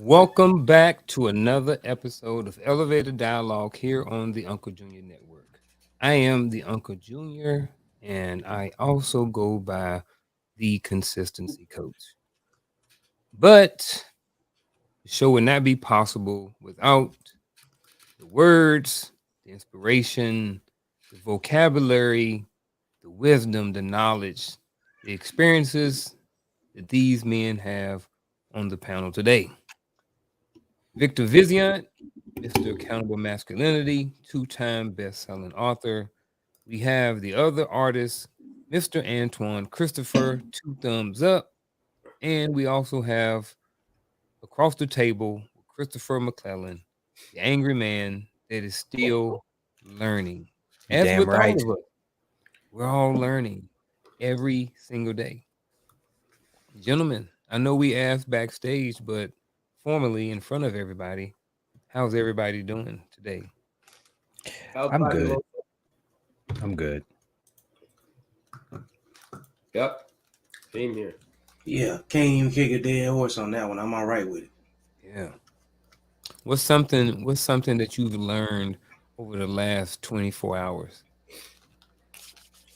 Welcome back to another episode of Elevated Dialogue here on the Unkle Junior Network. I am the Uncle Junior, and I also go by the Consistency Coach. But the show would not be possible without the words, the inspiration, the vocabulary, the wisdom, the knowledge, the experiences that these men have on the panel today. Victor Viziant, Mr. Accountable Masculinity, two-time best-selling author. We have the other artist, Mr. Antoine Christopher, two thumbs up. And we also have across the table Christopher McClellan, the angry man that is still learning. You As damn with all right. of us, we're all learning every single day. Gentlemen, I know we asked backstage, but formally in front of everybody, how's everybody doing today? How's I'm body good. look? I'm good. Yep. Same here. Yeah, can't even kick a dead horse on that one. I'm all right with it. Yeah. What's something that you've learned over the last 24 hours?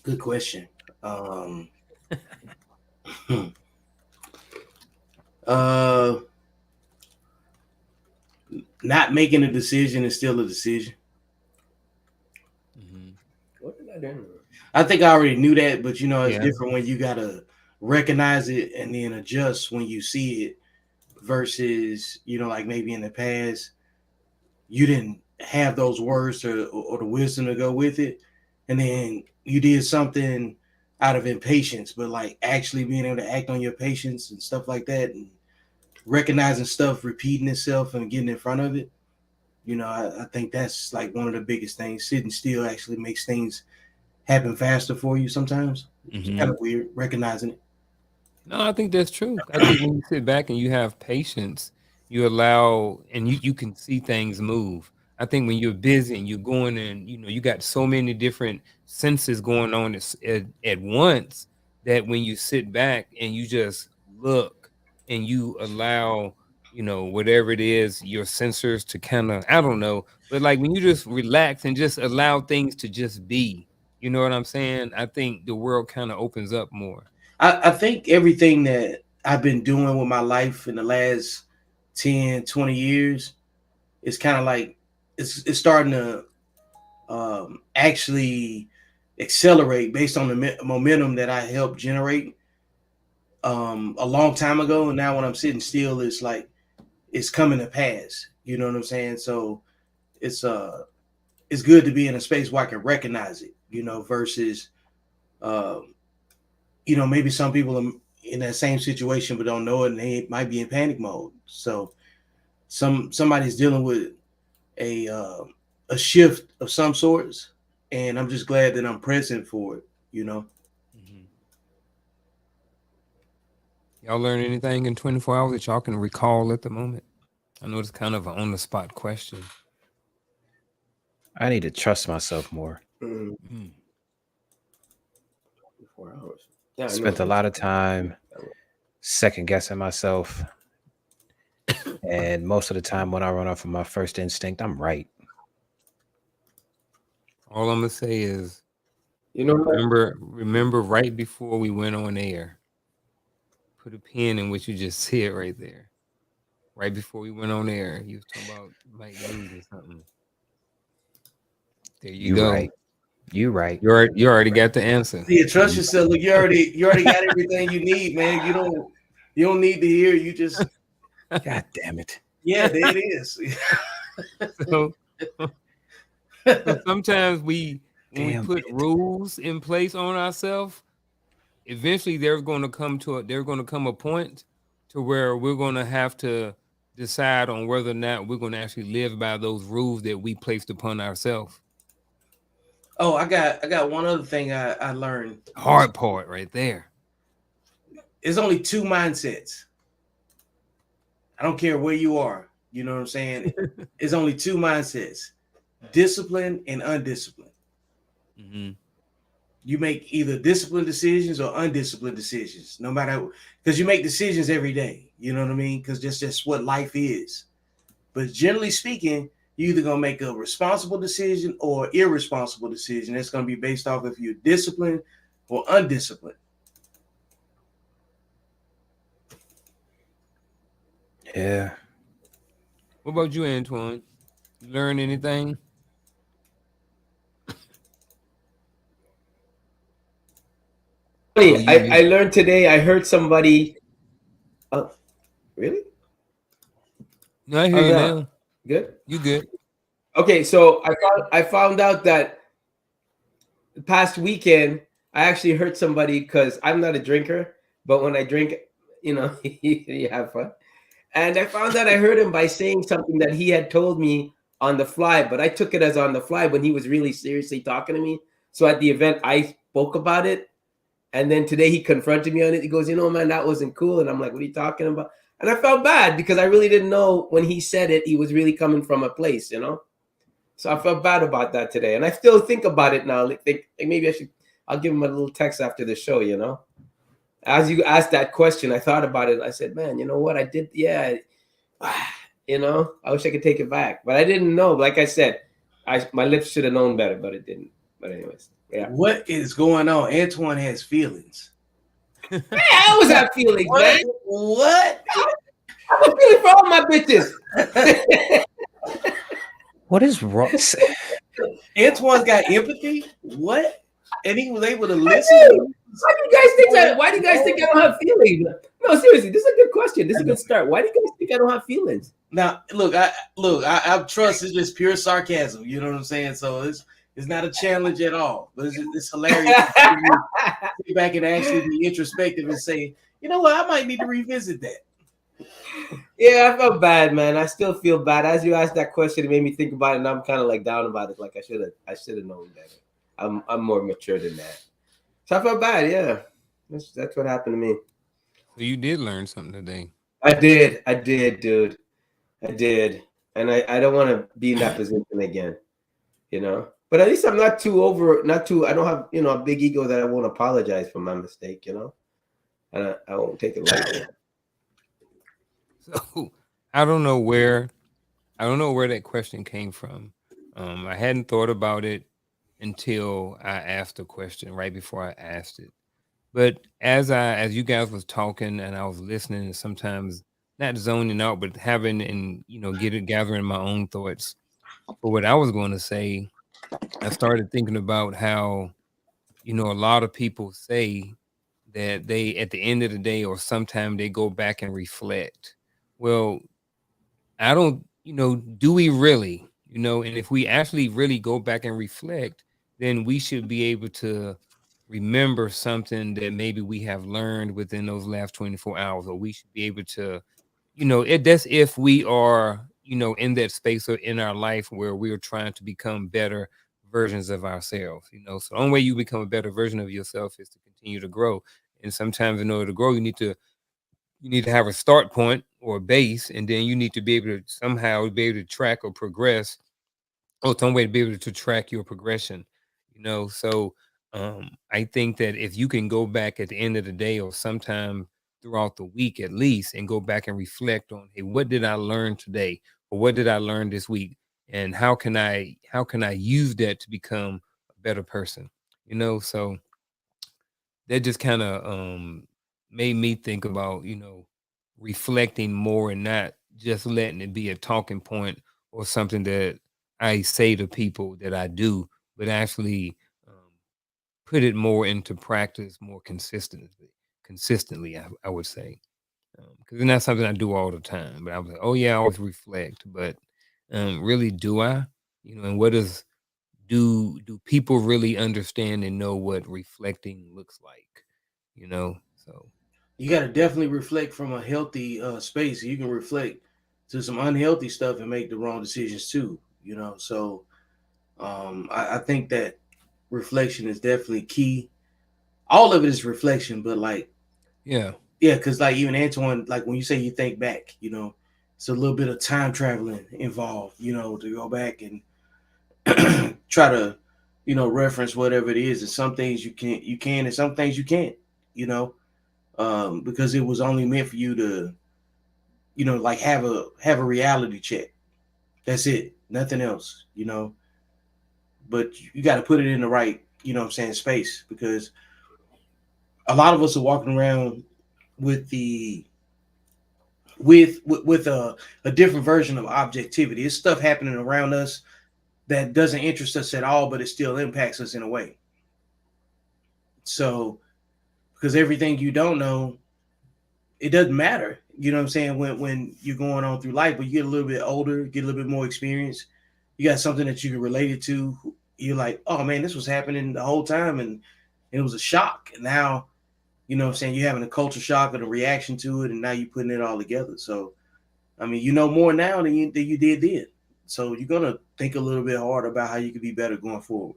Good question. Um, uh, Not making a decision is still a decision. Mm-hmm. What did I do? I think I already knew that, but it's Yeah. different when you gotta recognize it and then adjust when you see it versus, like maybe in the past, you didn't have those words or the wisdom to go with it. And then you did something out of impatience, but like actually being able to act on your patience and stuff like that and recognizing stuff repeating itself and getting in front of it. I think that's like one of the biggest things. Sitting still actually makes things happen faster for you sometimes. It's Mm-hmm. kind of weird recognizing it. No, I think that's true. I think when you sit back and you have patience, you allow and you can see things move. I think when you're busy and you're going and you got so many different senses going on at once that when you sit back and you just look and you allow, whatever it is, your sensors to kind of, I don't know, but like when you just relax and just allow things to just be, you know what I'm saying? I think the world kind of opens up more. I think everything that I've been doing with my life in the last 10, 20 years is kind of like it's starting to actually accelerate based on the momentum that I helped generate a long time ago. And now when I'm sitting still, it's like it's coming to pass. You know what I'm saying? So it's uh it's good to be in a space where I can recognize it, versus um, maybe some people are in that same situation but don't know it and they might be in panic mode. So somebody's dealing with a uh, a shift of some sorts, and I'm just glad that I'm present for it. Mhm. Y'all learn anything in 24 hours that y'all can recall at the moment? I know it's kind of an on the spot question. I need to trust myself more. Mm, Mm. 4 hours. Yeah, I know. Spent a lot of time second guessing myself. And most of the time when I run off of my first instinct, I'm right. All I'm gonna say is You know what? remember right before we went on air, put a pin in what you just said right there. Right before we went on air, you was talking about you might lose or something. There you You go. right. You right. You already got the answer. Yeah, trust yourself. Look, you already got everything you need, man. You don't need to hear. You just God damn it. yeah, there it is. So, so sometimes when we Damn put it. rules in place on ourselves, eventually there's going to come a point to where we're going to have to decide on whether or not we're going to actually live by those rules that we placed upon ourselves. Oh, I got one other thing I learned. Hard part right there. There's only two mindsets. I don't care where you are. You know what I'm saying? It's only two mindsets: discipline and undisciplined. Hmm. you make either disciplined decisions or undisciplined decisions, no matter, because you make decisions every day. You know what I mean? Because that's just what life is. But generally speaking, you're either gonna make a responsible decision or irresponsible decision. That's gonna be based off if you're disciplined or undisciplined. Yeah. What about you, Antoine? You learn anything? Oh, Funny, you I learned today. I heard somebody. Oh, really? no, I hear How's you that? now. Good. You good? Okay, so I found out that the past weekend I actually heard somebody, because I'm not a drinker, but when I drink, you have fun. And I found out I heard him by saying something that he had told me on the fly, but I took it as on the fly when he was really seriously talking to me. So at the event, I spoke about it. And then today he confronted me on it. He goes, man, that wasn't cool. And I'm like, what are you talking about? And I felt bad because I really didn't know when he said it, he was really coming from a place. So I felt bad about that today. And I still think about it now. Like maybe I'll give him a little text after the show. As you asked that question, I thought about it. I said, man, you know what? I did. Yeah. I wish I could take it back, but I didn't know. Like I said, my lips should have known better, but it didn't. But anyways, yeah. What is going on? Antoine has feelings. I always have feelings, man. What? I have a feeling for all my bitches. What is wrong? Antoine's got empathy. What? And he was able to listen. Why do you guys think I don't have feelings? No, seriously, this is a good question. This is a good start. Why do you guys think I don't have feelings? Now, I trust it's just pure sarcasm. You know what I'm saying? So it's not a challenge at all. But it's hilarious to sit back and actually be introspective and say, you know what, I might need to revisit that. Yeah, I felt bad, man. I still feel bad. As you asked that question, it made me think about it, and I'm kind of like down about it. Like I should have known better. I'm more mature than that. So I felt bad. Yeah, that's what happened to me. So you did learn something today. I did, dude. I did, and I don't want to be in that position again. But at least I'm not too. I don't have a big ego that I won't apologize for my mistake. And I won't take it lightly. So I don't know where that question came from. I hadn't thought about it until I asked the question right before I asked it. But as you guys was talking and I was listening and sometimes not zoning out, but having and gathering my own thoughts. But what I was going to say, I started thinking about how a lot of people say that they at the end of the day or sometime they go back and reflect. Well, I don't, do we really, and if we actually really go back and reflect, then we should be able to remember something that maybe we have learned within those last 24 hours, or we should be able to, that's if we are, in that space or in our life where we're trying to become better versions of ourselves. So the only way you become a better version of yourself is to continue to grow. And sometimes in order to grow, you need to have a start point or a base, and then you need to be able to somehow be able to track or progress, or some way to be able to track your progression. So I think that if you can go back at the end of the day or sometime throughout the week at least and go back and reflect on, hey, what did I learn today, or what did I learn this week, and how can I use that to become a better person. So that just kind of made me think about reflecting more and not just letting it be a talking point or something that I say to people that I do, but actually put it more into practice more consistently, I would say, because it's not something I do all the time. But I was like, oh yeah, I always reflect, but really, do I? And what does do people really understand and know what reflecting looks like? So You got to definitely reflect from a healthy space. You can reflect to some unhealthy stuff and make the wrong decisions too. So I think that reflection is definitely key. All of it is reflection, but yeah, because even Antoine, like when you say you think back, it's a little bit of time traveling involved, to go back and try to reference whatever it is. And some things you can, and some things you can't, because it was only meant for you to, like have a reality check. That's it, nothing else, But you got to put it in the right, space, because a lot of us are walking around with the with a different version of objectivity. It's stuff happening around us that doesn't interest us at all, but it still impacts us in a way. So, because everything you don't know, it doesn't matter. You know what I'm saying? When you're going on through life, but you get a little bit older, get a little bit more experience, you got something that you can relate it to. You're like, oh man, this was happening the whole time, and it was a shock. And now, you're having a culture shock and a reaction to it, and now you're putting it all together. So, I mean, you know more now than you did then. So you're gonna think a little bit hard about how you could be better going forward.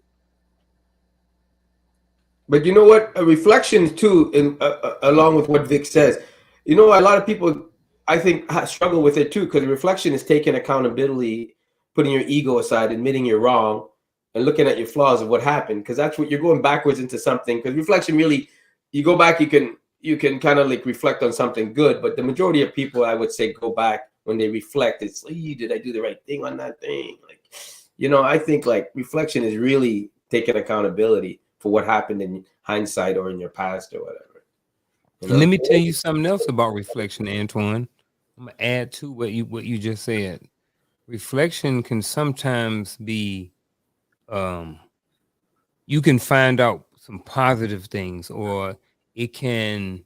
But you know what? A reflection too, along with what Vic says. A lot of people, I think, struggle with it too, because reflection is taking accountability, putting your ego aside, admitting you're wrong, and looking at your flaws of what happened. Because that's what you're going backwards into something. Because reflection really, you go back, you can kind of like reflect on something good. But the majority of people, I would say, go back when they reflect. It's like, did I do the right thing on that thing? Like, I think like reflection is really taking accountability for what happened in hindsight or in your past or whatever. And let me tell you something else about reflection, Antoine. I'm gonna add to what you just said. Reflection can sometimes be, you can find out some positive things, or it can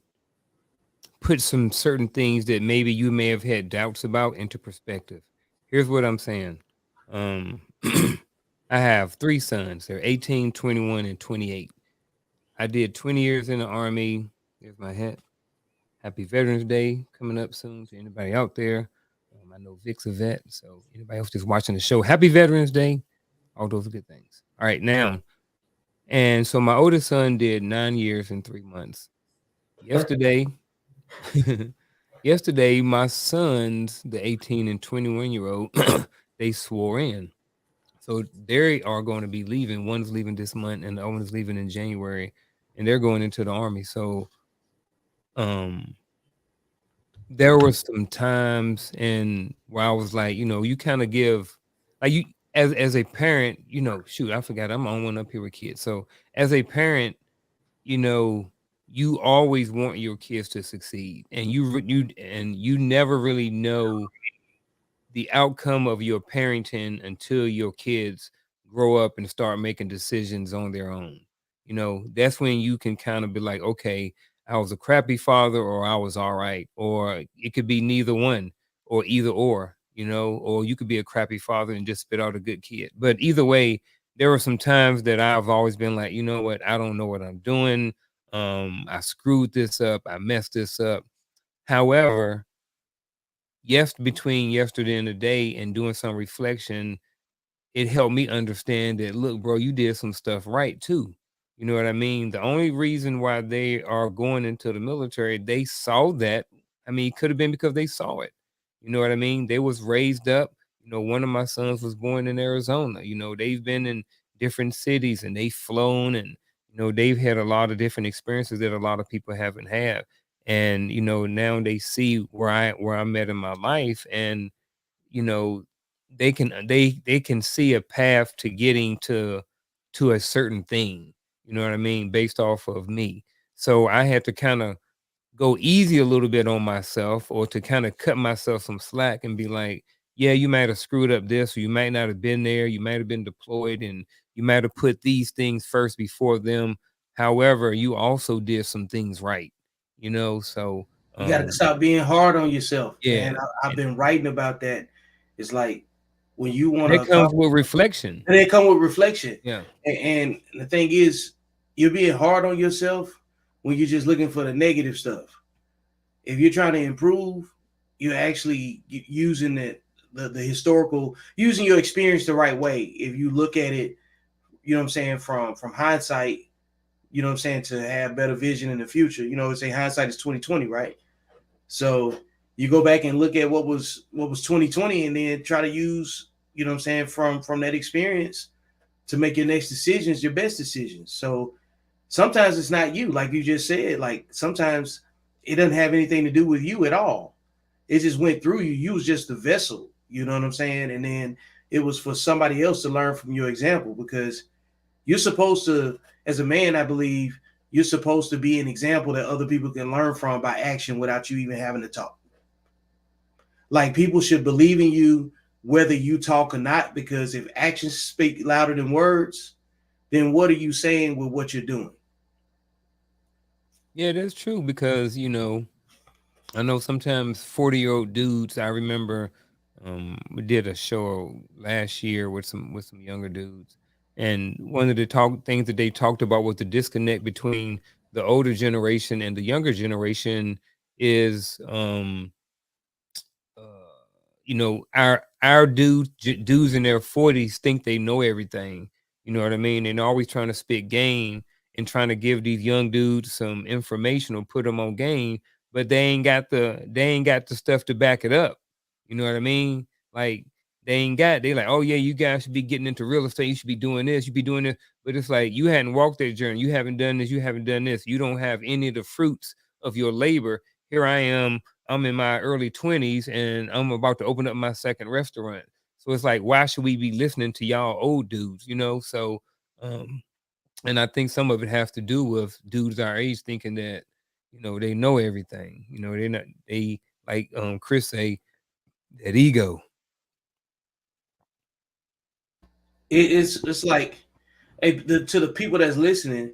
put some certain things that maybe you may have had doubts about into perspective. Here's what I'm saying. Um, I have 3 sons. They're 18, 21, and 28. I did 20 years in the Army. Here's my hat. Happy Veterans Day coming up soon to anybody out there. I know Vic's a vet, so anybody else just watching the show, Happy Veterans Day. All those are good things. All right, now, and so my oldest son did 9 years and 3 months. Yesterday, yesterday, my sons, the 18 and 21-year-old, they swore in. So they are going to be leaving. One's leaving this month, and the other one's leaving in January, and they're going into the Army. So, there were some times and where I was like, you kind of give, like, you as a parent, shoot, I forgot I'm on one up here with kids. So as a parent, you know, you always want your kids to succeed, and you never really know the outcome of your parenting until your kids grow up and start making decisions on their own. That's when you can kind of be like, okay, I was a crappy father, or I was all right, or it could be neither one, or either or you could be a crappy father and just spit out a good kid. But either way, there were some times that I've always been like, you know what, I don't know what I'm doing. I screwed this up, I messed this up. However, between yesterday and today and doing some reflection, it helped me understand that, look, bro, you did some stuff right too. You know what I mean? The only reason why they are going into the military, they saw that. I mean, it could have been because they saw it. You know what I mean? They was raised up. One of my sons was born in Arizona. They've been in different cities and they've flown, and they've had a lot of different experiences that a lot of people haven't had. And now they see where I'm at in my life, and you know they can see a path to getting to a certain thing, you know what I mean, based off of me. So I had to kind of go easy a little bit on myself, or to kind of cut myself some slack and be like, yeah, you might have screwed up this, or you might not have been there, you might have been deployed, and you might have put these things first before them. However, you also did some things right, so You got to stop being hard on yourself, yeah. man. I've been writing about that. It's like when you want That to comes with reflection. and they come with reflection. Yeah. And the thing is, you're being hard on yourself when you're just looking for the negative stuff. If you're trying to improve, you're actually using the historical, using your experience the right way. If you look at it, from hindsight, to have better vision in the future. It's a hindsight is 2020, right? So you go back and look at what was 2020, and then try to use, from that experience to make your next decisions your best decisions. So sometimes it's not you, like you just said. Like sometimes it doesn't have anything to do with you at all. It just went through you. You was just the vessel. You know what I'm saying? And then it was for somebody else to learn from your example, because you're supposed to, as a man, I believe, you're supposed to be an example that other people can learn from by action without you even having to talk. Like people should believe in you whether you talk or not, because if actions speak louder than words, then what are you saying with what you're doing? Yeah, that's true because, I know sometimes 40-year-old dudes, I remember we did a show last year with some younger dudes. And one of the things that they talked about was the disconnect between the older generation and the younger generation is uh, our dudes in their 40s think they know everything. You know what I mean? And always trying to spit game and trying to give these young dudes some information or put them on game, but they ain't got the stuff to back it up. You know what I mean? Like they like, oh yeah, you guys should be getting into real estate. You should be doing this. You be doing this. But it's like you hadn't walked that journey. You haven't done this. You haven't done this. You don't have any of the fruits of your labor. Here I am. I'm in my early 20s and I'm about to open up my second restaurant. So it's like, why should we be listening to y'all old dudes? So um, and I think some of it has to do with dudes our age thinking that, they know everything. They're not they like Chris say, that ego. It's like, hey, to the people that's listening,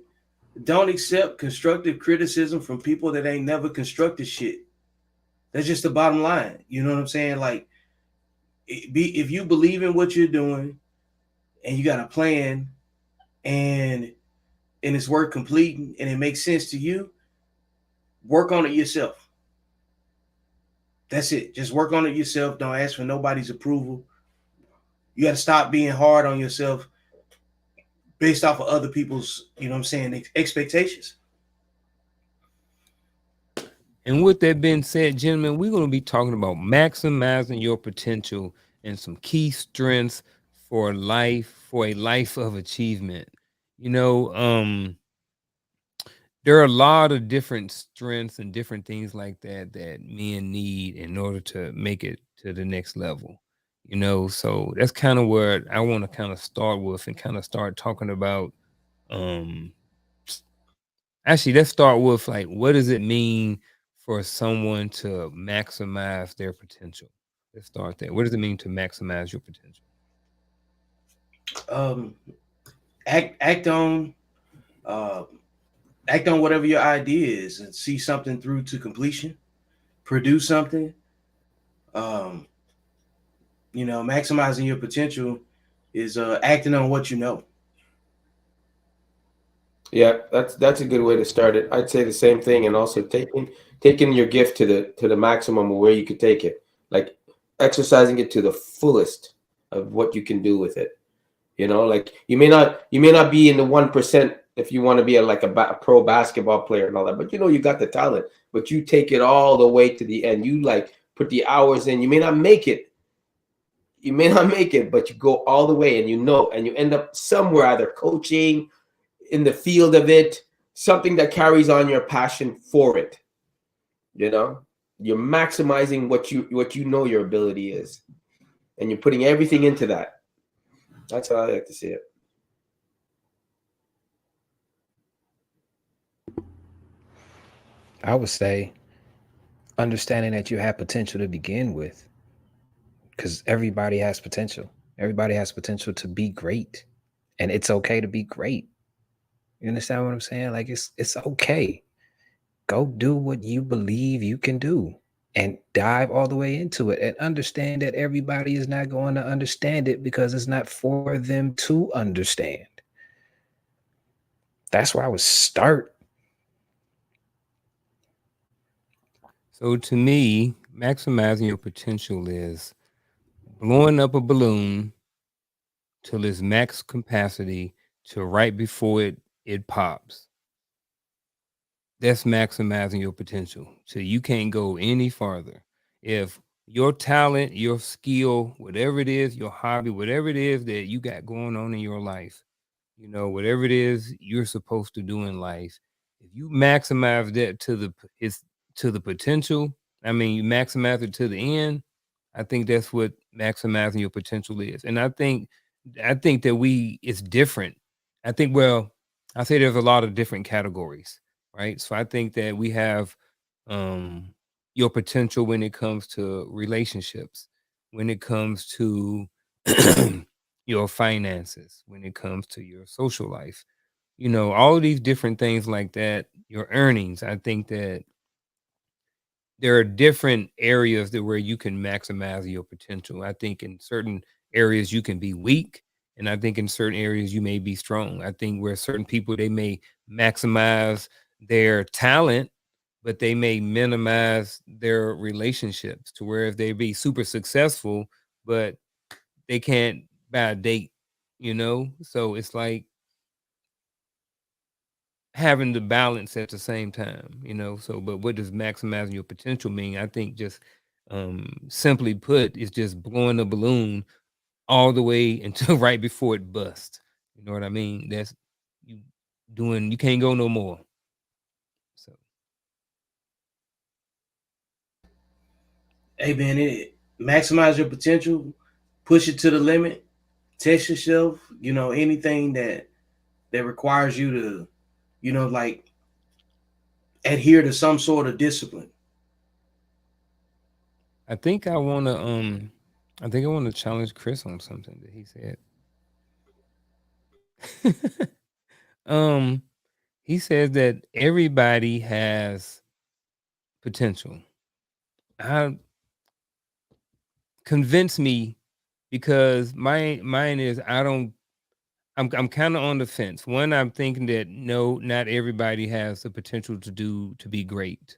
don't accept constructive criticism from people that ain't never constructed shit. That's just the bottom line. You know what I'm saying? Like, if you believe in what you're doing and you got a plan, and it's worth completing and it makes sense to you, work on it yourself. That's it. Just work on it yourself. Don't ask for nobody's approval. You got to stop being hard on yourself based off of other people's, you know what I'm saying, expectations. And with that being said, gentlemen, we're going to be talking about maximizing your potential and some key strengths for a life of achievement. You know, there are a lot of different strengths and different things like that men need in order to make it to the next level. So that's kind of where I want to kind of start with and kind of start talking about. Um, Actually, let's start with like, what does it mean for someone to maximize their potential? Let's start there. What does it mean to maximize your potential? Um, act on uh, act on whatever your idea is and see something through to completion. Produce something. Um, maximizing your potential is acting on what you know. Yeah, that's a good way to start it. I'd say the same thing, and also taking your gift to the maximum of where you could take it, like exercising it to the fullest of what you can do with it. Like you may not be in the 1% if you want to be a pro basketball player and all that, but you got the talent, but you take it all the way to the end. You like put the hours in. You may not make it, but you go all the way, and and you end up somewhere, either coaching in the field of it, something that carries on your passion for it. You know, you're maximizing what you know your ability is, and you're putting everything into that. That's how I like to see it. I would say understanding that you have potential to begin with, because everybody has potential. Everybody has potential to be great, and it's okay to be great. You understand what I'm saying? Like it's okay. Go do what you believe you can do and dive all the way into it, and understand that everybody is not going to understand it because it's not for them to understand. That's why I would start. So to me, maximizing your potential is blowing up a balloon till its max capacity to right before it pops. That's maximizing your potential. So you can't go any farther. If your talent, your skill, whatever it is, your hobby, whatever it is that you got going on in your life, whatever it is you're supposed to do in life, if you maximize that to the potential, I mean, you maximize it to the end. I think that's what maximizing your potential is. And I think that it's different. I think, well, I say there's a lot of different categories, right? So I think that we have um your potential when it comes to relationships, when it comes to your finances, when it comes to your social life, all of these different things like that, your earnings. I think that there are different areas that where you can maximize your potential. I think in certain areas you can be weak, and I think in certain areas you may be strong. I think where certain people they may maximize their talent, but they may minimize their relationships to where if they be super successful, but they can't buy a date. So it's like having the balance at the same time. So but what does maximizing your potential mean? I think just simply put, it's just blowing the balloon all the way until right before it busts. You know what I mean? That's you you can't go no more. So Hey man, maximize your potential, push it to the limit, test yourself. Anything that requires you to, like adhere to some sort of discipline. I think I wanna challenge Chris on something that he said. um he says that everybody has potential. I convince me because mine is I don't I'm kind of on the fence. One, I'm thinking that no, not everybody has the potential to be great.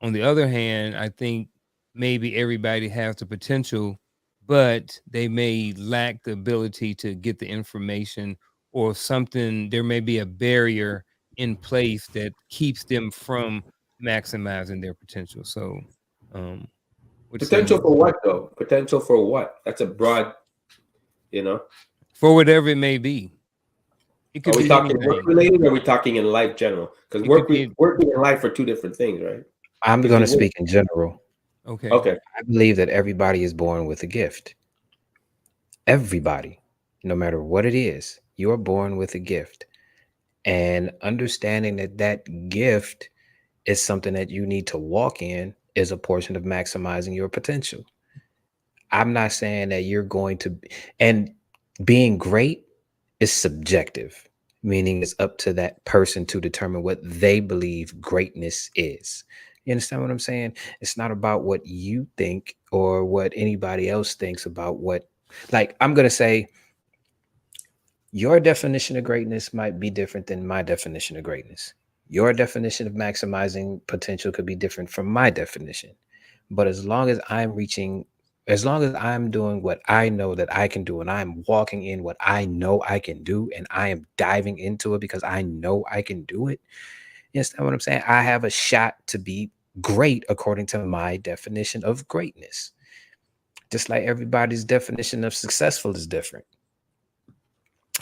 On the other hand, I think maybe everybody has the potential, but they may lack the ability to get the information or something. There may be a barrier in place that keeps them from maximizing their potential. So, um, what say Potential you? for what though? Potential for what? That's a broad, you know. For whatever it may be, it Are could we be talking work anything. related or are we talking in life general? Because It could be working and life are two different things, right? I'm Because going you to work. speak in general. okay. Okay. I believe that everybody is born with a gift. Everybody, no matter what it is, you are born with a gift. And understanding that that gift is something that you need to walk in is a portion of maximizing your potential. I'm not saying that you're going to, and being great is subjective, meaning it's up to that person to determine what they believe greatness is. You understand what I'm saying? It's not about what you think or what anybody else thinks about what, like, I'm going to say, your definition of greatness might be different than my definition of greatness. Your definition of maximizing potential could be different from my definition. But as long as I'm doing what I know that I can do and I'm walking in what I know I can do and I am diving into it because I know I can do it, you understand what I'm saying? I have a shot to be great according to my definition of greatness. Just like everybody's definition of successful is different.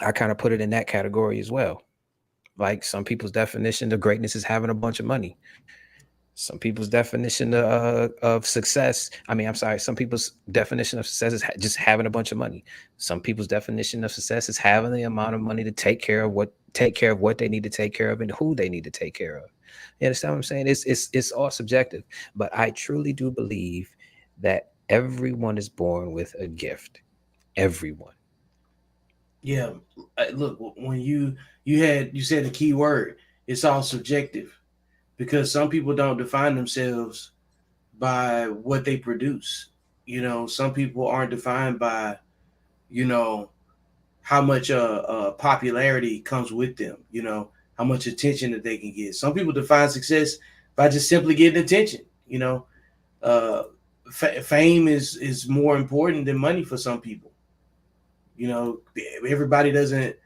I kind of put it in that category as well. Like some people's definition of greatness is having a bunch of money. Some people's definition of success, I mean, I'm sorry, some people's definition of success is just having a bunch of money. Some people's definition of success is having the amount of money to take care of what they need to take care of and who they need to take care of. You understand what I'm saying? It's all subjective, but I truly do believe that everyone is born with a gift. Everyone. Yeah, look, when you said the key word, it's all subjective because some people don't define themselves by what they produce. Some people aren't defined by you know how much popularity comes with them. How much attention that they can get. Some people define success by just simply getting attention. Uh, fame is more important than money for some people. Everybody doesn't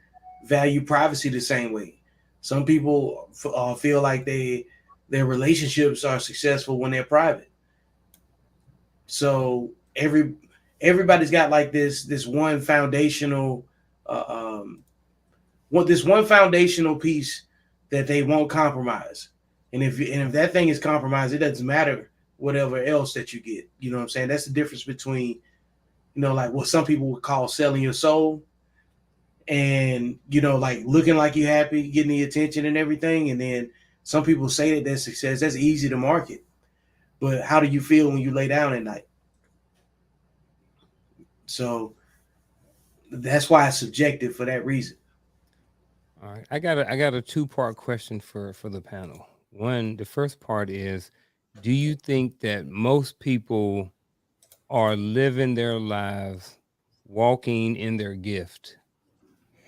value privacy the same way. Some people feel like their relationships are successful when they're private. So everybody's got like this one foundational this one foundational piece that they won't compromise. And if that thing is compromised, it doesn't matter whatever else that you get. You know what I'm saying? That's the difference between, like what some people would call selling your soul, and like looking like you're happy, getting the attention and everything. And then some people say that that's success. That's easy to market. But how do you feel when you lay down at night? So that's why it's subjective for that reason. All right, I got a two-part question for the panel. One, the first part is, do you think that most people are living their lives walking in their gift?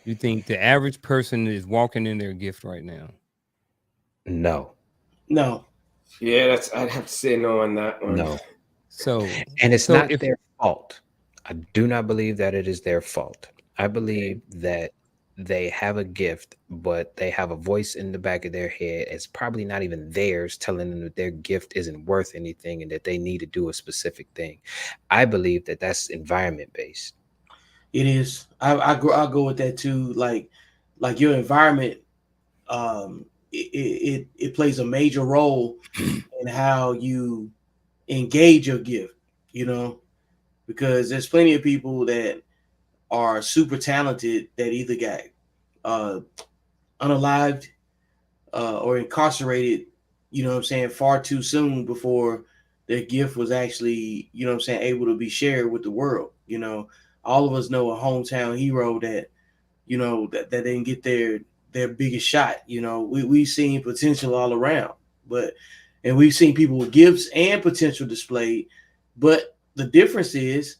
You think the average person is walking in their gift right now? No. No. Yeah, I'd have to say no on that one. No. So, And it's so not if their fault. I do not believe that it is their fault. I believe that they have a gift, but they have a voice in the back of their head. It's probably not even theirs, telling them that their gift isn't worth anything and that they need to do a specific thing. I believe that that's environment based. It is. I'll go with that too. Like your environment, it plays a major role in how you engage your gift. Because there's plenty of people that are super talented that either got unalived or incarcerated, far too soon before their gift was actually, able to be shared with the world. All of us know a hometown hero that, that didn't get their biggest shot. We've seen potential all around, and we've seen people with gifts and potential displayed, but the difference is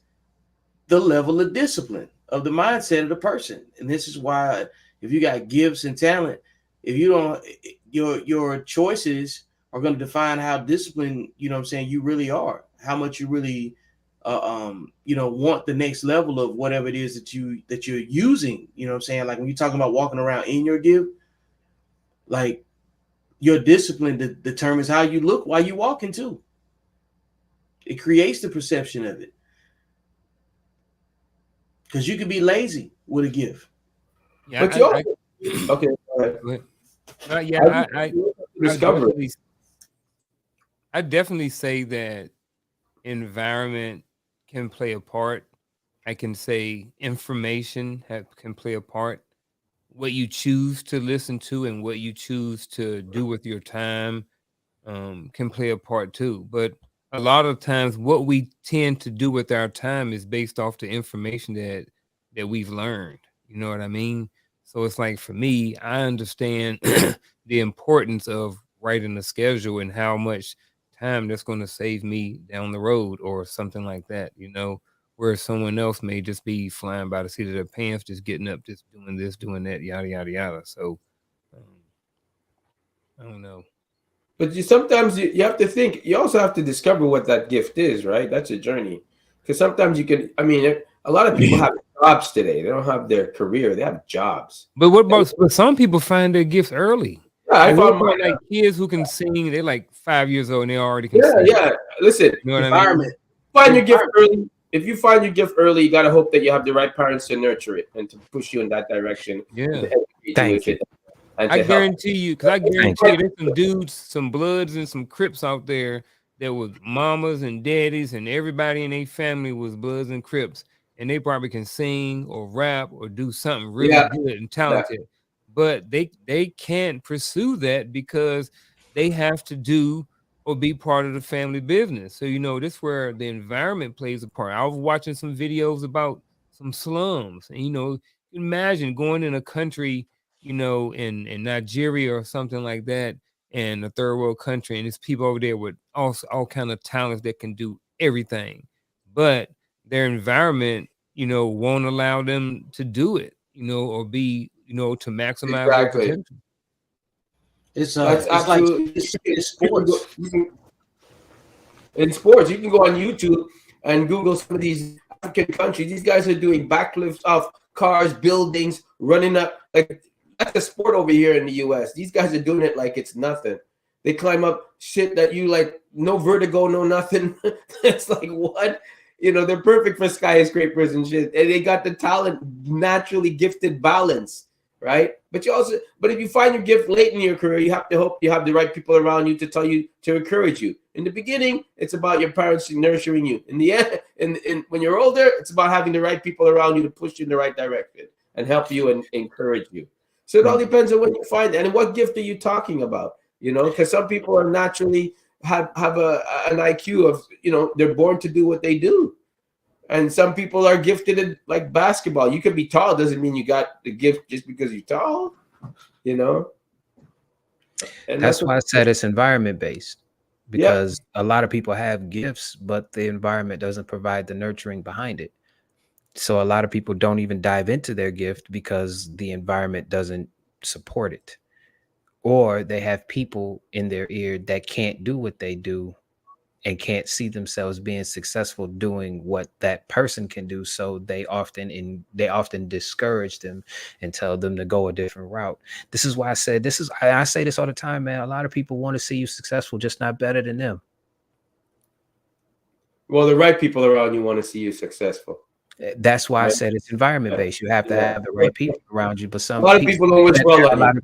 the level of discipline of the mindset of the person. And this is why, if you got gifts and talent, if you don't, your choices are going to define how disciplined, you really are, how much you really, want the next level of whatever it is that you're using. Like when you're talking about walking around in your gift, like your discipline determines how you look while you walking too. It creates the perception of it. Because you can be lazy with a gift. Yeah, but okay. Yeah, discover. I definitely say that environment can play a part. I can say information can play a part. What you choose to listen to and what you choose to do with your time can play a part too. But a lot of times, what we tend to do with our time is based off the information that we've learned. You know what I mean? So it's like for me, I understand the importance of writing a schedule and how much time that's going to save me down the road or something like that. Whereas someone else may just be flying by the seat of their pants, just getting up, just doing this, doing that, yada yada yada. So I don't know. But sometimes you have to think. You also have to discover what that gift is, right? That's a journey. Because sometimes you can. I mean, a lot of people have jobs today. They don't have their career. They have jobs. But what about? But some people find their gifts early. Yeah, I found mine. Like kids who can sing. They're like 5 years old and they already can Yeah, sing. yeah. Listen, You know what I mean? Environment. find your gift early. If you find your gift early, you gotta hope that you have the right parents to nurture it and to push you in that direction. Yeah. And to educate Thank with you. it and I to help. guarantee you, because I guarantee you, there's some dudes, some Bloods, and some Crips out there that was mamas and daddies, and everybody in their family was Bloods and Crips, and they probably can sing or rap or do something really Yeah. good and talented, but they can't pursue that because they have to do or be part of the family business. So this is where the environment plays a part. I was watching some videos about some slums, and imagine going in a country in Nigeria or something like that, in a third world country, and there's people over there with all kind of talents that can do everything, but their environment, won't allow them to do it, or be, to maximize their Exactly. potential. It's That's it's like absolutely. it's sports. In sports, you can go on YouTube and Google some of these African countries. These guys are doing backflips off cars, buildings, running up. Like that's a sport over here in the U.S. These guys are doing it like it's nothing. They climb up shit that you like, no vertigo, no nothing. It's like, what? You know, they're perfect for skyscrapers and shit. And they got the talent, naturally gifted balance, right? But but if you find your gift late in your career, you have to hope you have the right people around you to tell you, to encourage you. In the beginning, it's about your parents nurturing you. In the end, when you're older, it's about having the right people around you to push you in the right direction and help you and encourage you. So it all depends on what you find and what gift are you talking about. You know, because some people are naturally have an IQ of, you know, they're born to do what they do, and some people are gifted in like basketball. You could be tall, doesn't mean you got the gift just because you're tall, you know. And That's that's what. why I said it's environment based, Yeah. because a lot of people have gifts, but the environment doesn't provide the nurturing behind it. So a lot of people don't even dive into their gift because the environment doesn't support it. Or they have people in their ear that can't do what they do and can't see themselves being successful doing what that person can do, so they often discourage them and tell them to go a different route. This is why I said I say this all the time, man. A lot of people want to see you successful, just not better than them. Well, the right people around you want to see you successful. That's why I Right? said it's environment based. You have to Yeah. have the right people around you. But A lot of people don't wish well on you.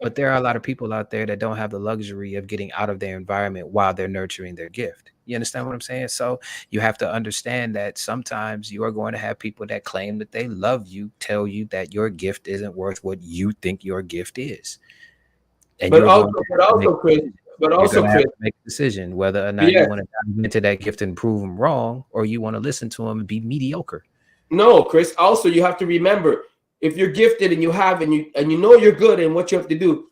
but there are a lot of people out there that don't have the luxury of getting out of their environment while they're nurturing their gift. You understand what I'm saying? So you have to understand that sometimes you are going to have people that claim that they love you tell you that your gift isn't worth what you think your gift is, and But you're going also, to but have to make also, Chris. But you're going also, to have Chris. to make a decision whether or not you Yes. want to dive into that gift and prove them wrong, or you want to listen to them and be mediocre. No, Chris. Also, you have to remember, if you're gifted and you have and you know you're good and what you have to do,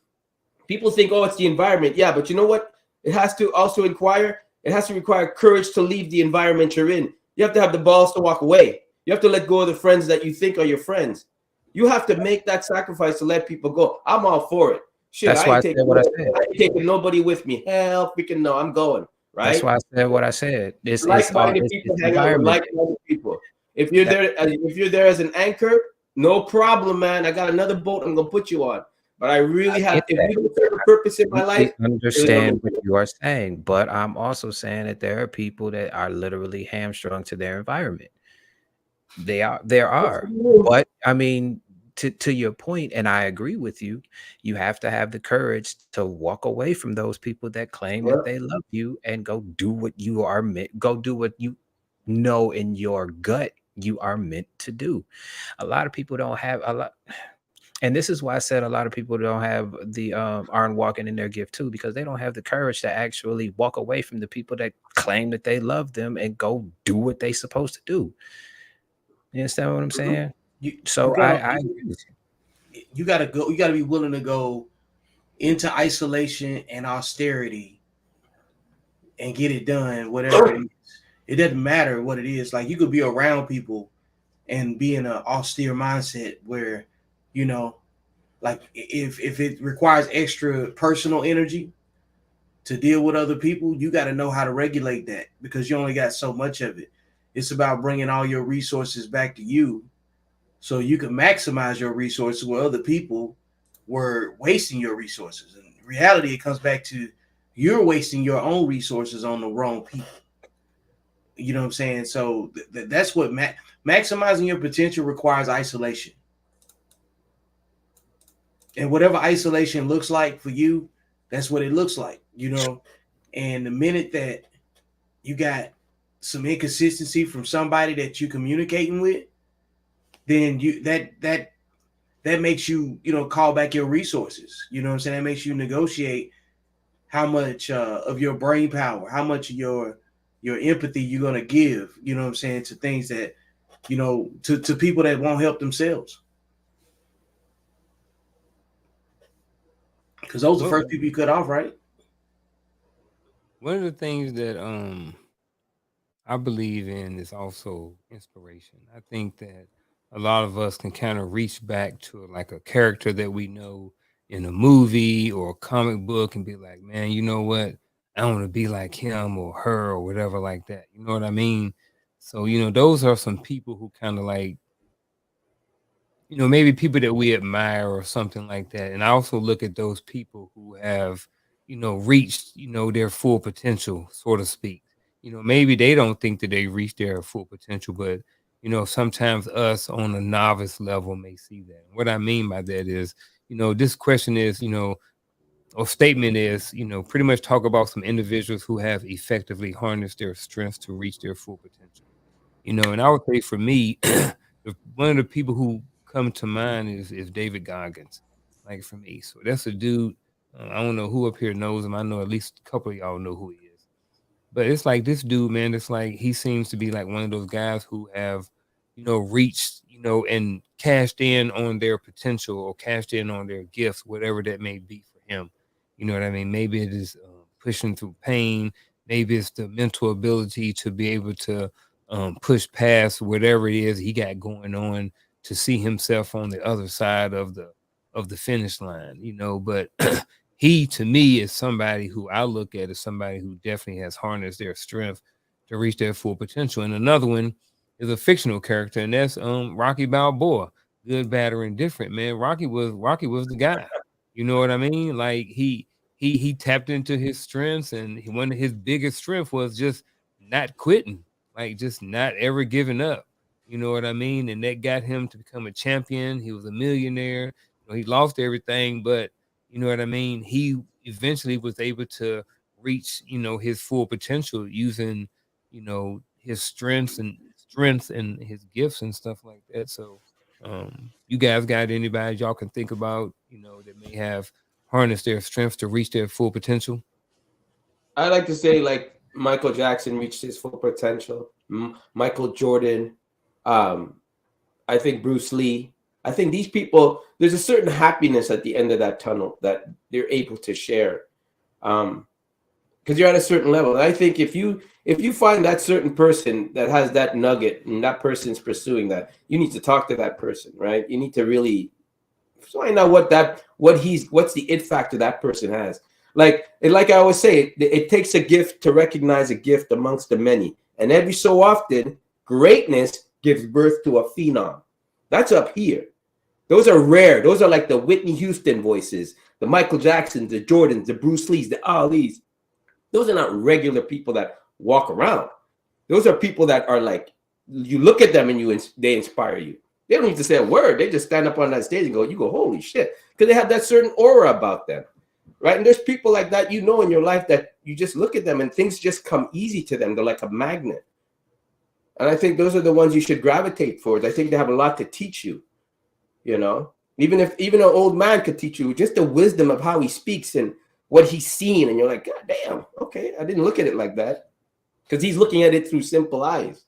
people think, oh, it's the environment. Yeah, but you know what? It has to also require. It has to require courage to leave the environment you're in. You have to have the balls to walk away. You have to let go of the friends that you think are your friends. You have to make that sacrifice to let people go. I'm all for it. Shit, That's I why I ain't said taking, what I said. I ain't taking nobody with me. Hell, freaking no, I'm going. That's Right? why I said what I said. Like-minded people It's hang out with environment. like-minded people. If you're That there, if you're there as an anchor, no problem, man. I got another boat I'm gonna put you on. But I really I have. get If that. you don't serve a purpose in my life, Completely really understand nothing what to you are saying, but I'm also saying that there are people that are literally hamstrung to their environment. There are, do. but I mean, to your point, and I agree with you. You have to have the courage to walk away from those people that claim Yeah. that they love you and go do what you are meant. Go do what you know in your gut you are meant to do. A lot of people don't have a lot. And this is why I said a lot of people don't have the aren't walking in their gift too, because they don't have the courage to actually walk away from the people that claim that they love them and go do what they supposed to do. You understand what I'm Mhm. saying? You So gotta I agree with you. you gotta go. You gotta be willing to go into isolation and austerity and get it done, whatever it is. It doesn't matter what it is. Like you could be around people and be in an austere mindset where, you know, like if it requires extra personal energy to deal with other people, you got to know how to regulate that because you only got so much of it. It's about bringing all your resources back to you so you can maximize your resources where other people were wasting your resources. In reality, it comes back to you're wasting your own resources on the wrong people. You know what I'm saying? So that's what maximizing your potential requires isolation. And whatever isolation looks like for you, that's what it looks like, you know. And the minute that you got some inconsistency from somebody that you communicating with, then you that makes you, you know, call back your resources. You know what I'm saying? That makes you negotiate how much of your brain power, how much of your empathy you're gonna give. You know what I'm saying, to things that, you know, to people that won't help themselves. Because those are the Well, first people you cut off, right? one of the things that I believe in is also inspiration. I think that a lot of us can kind of reach back to like a character that we know in a movie or a comic book and be like, man, you know what? I want to be like him or her or whatever like that. You know what I mean? So, those are some people who kind of like, maybe people that we admire or something like that. And I also look at those people who have, reached, their full potential, so to speak. Maybe they don't think that they reached their full potential, but sometimes us on a novice level may see that. What I mean by that is, this question is, or statement is, pretty much talk about some individuals who have effectively harnessed their strengths to reach their full potential. And I would say for me, one of the people who come to mind is David Goggins, like for me. So that's a dude. I don't know who up here knows him. I know at least a couple of y'all know who he is. But it's like this dude, man. It's like he seems to be like one of those guys who have, reached, and cashed in on their potential or cashed in on their gifts, whatever that may be for him. You know what I mean? Maybe it is pushing through pain. Maybe it's the mental ability to be able to push past whatever it is he got going on to see himself on the other side of the finish line. But he to me is somebody who I look at as somebody who definitely has harnessed their strength to reach their full potential. And another one is a fictional character, and that's Rocky Balboa. Good, bad, or indifferent, man. Rocky was the guy. You know what I mean? Like he tapped into his strengths, and one of his biggest strengths was just not quitting, like just not ever giving up. You know what I mean? And that got him to become a champion. He was a millionaire. He lost everything, but you know what I mean? He eventually was able to reach, his full potential using, his strengths and his gifts and stuff like that. So you guys got anybody y'all can think about, that may have harnessed their strengths to reach their full potential? I like to say like Michael Jackson reached his full potential. Michael Jordan, um, I think Bruce Lee. I think these people, there's a certain happiness at the end of that tunnel that they're able to share, because you're at a certain level. And I think if you find that certain person that has that nugget and that person's pursuing that, you need to talk to that person, right? You need to really find out what's the it factor that person has. Like I always say, it takes a gift to recognize a gift amongst the many, and every so often, greatness gives birth to a phenom. That's up here. Those are rare. Those are like the Whitney Houston voices, the Michael Jacksons, the Jordans, the Bruce Lees, the Ali's. Those are not regular people that walk around. Those are people that are like, you look at them and they inspire you. They don't need to say a word. They just stand up on that stage and you go, holy shit, because they have that certain aura about them, right? And there's people like that, in your life that you just look at them and things just come easy to them. They're like a magnet. And I think those are the ones you should gravitate towards. I think they have a lot to teach you, even an old man could teach you just the wisdom of how he speaks and what he's seen. And you're like, God damn, okay, I didn't look at it like that, because he's looking at it through simple eyes,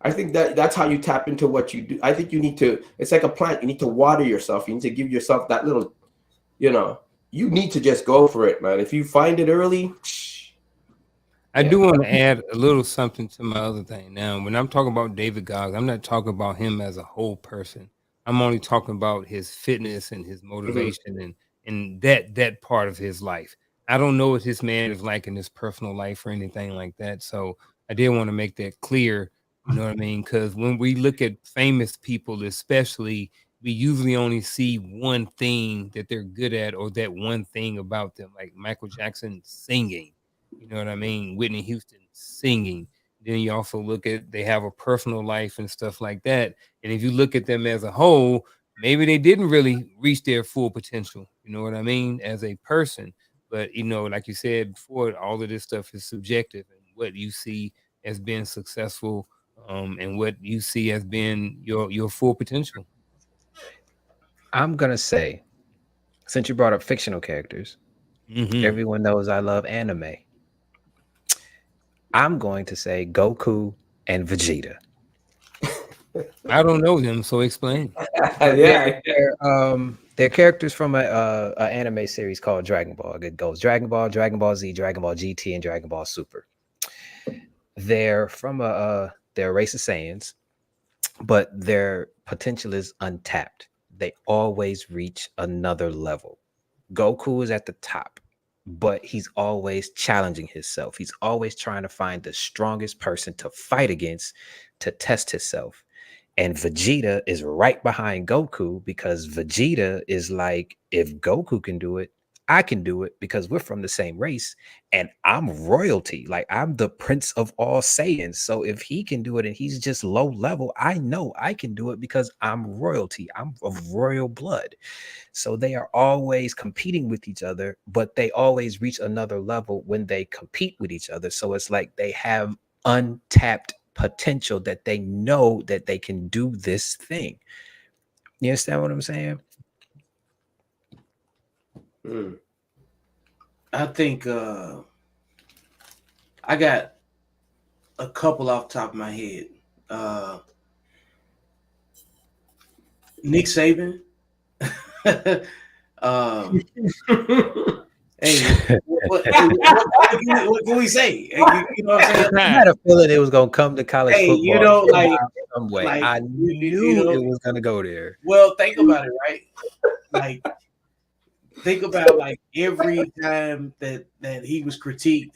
I think that's how you tap into what you do. I think it's like a plant. You need to water yourself. You need to give yourself that little, you need to just go for it, man. If you find it early. I do want to add a little something to my other thing. Now, when I'm talking about David Goggins, I'm not talking about him as a whole person. I'm only talking about his fitness and his motivation and that part of his life. I don't know what this man is like in his personal life or anything like that. So I did want to make that clear. You know what I mean? Because when we look at famous people, especially, we usually only see one thing that they're good at or that one thing about them, like Michael Jackson singing. You know what I mean? Whitney Houston singing. Then you also look at they have a personal life and stuff like that. And if you look at them as a whole, maybe they didn't really reach their full potential. You know what I mean? As a person. But like you said before, all of this stuff is subjective, and what you see as being successful, and what you see as being your full potential. I'm gonna say, since you brought up fictional characters, everyone knows I love anime. I'm going to say Goku and Vegeta. I don't know them, so explain. Yeah. They're characters from a anime series called Dragon Ball. It goes Dragon Ball, Dragon Ball Z, Dragon Ball GT, and Dragon Ball Super. They're from they're a race of Saiyans, but their potential is untapped. They always reach another level. Goku is at the top, but he's always challenging himself. He's always trying to find the strongest person to fight against to test himself. And Vegeta is right behind Goku, because Vegeta is like, if Goku can do it, I can do it because we're from the same race and I'm royalty. Like I'm the prince of all Saiyans. So if he can do it and he's just low level, I know I can do it because I'm royalty. I'm of royal blood. So they are always competing with each other, but they always reach another level when they compete with each other. So it's like they have untapped potential that they know that they can do this thing. You understand what I'm saying? I think I got a couple off the top of my head. Nick Saban. Hey, what can we say? Hey, you know what I'm saying? I had a feeling it was gonna come to college Hey, you football know, like, some way. like I you knew know, it was gonna go there. well, think about it, right? Like, think about like every time that he was critiqued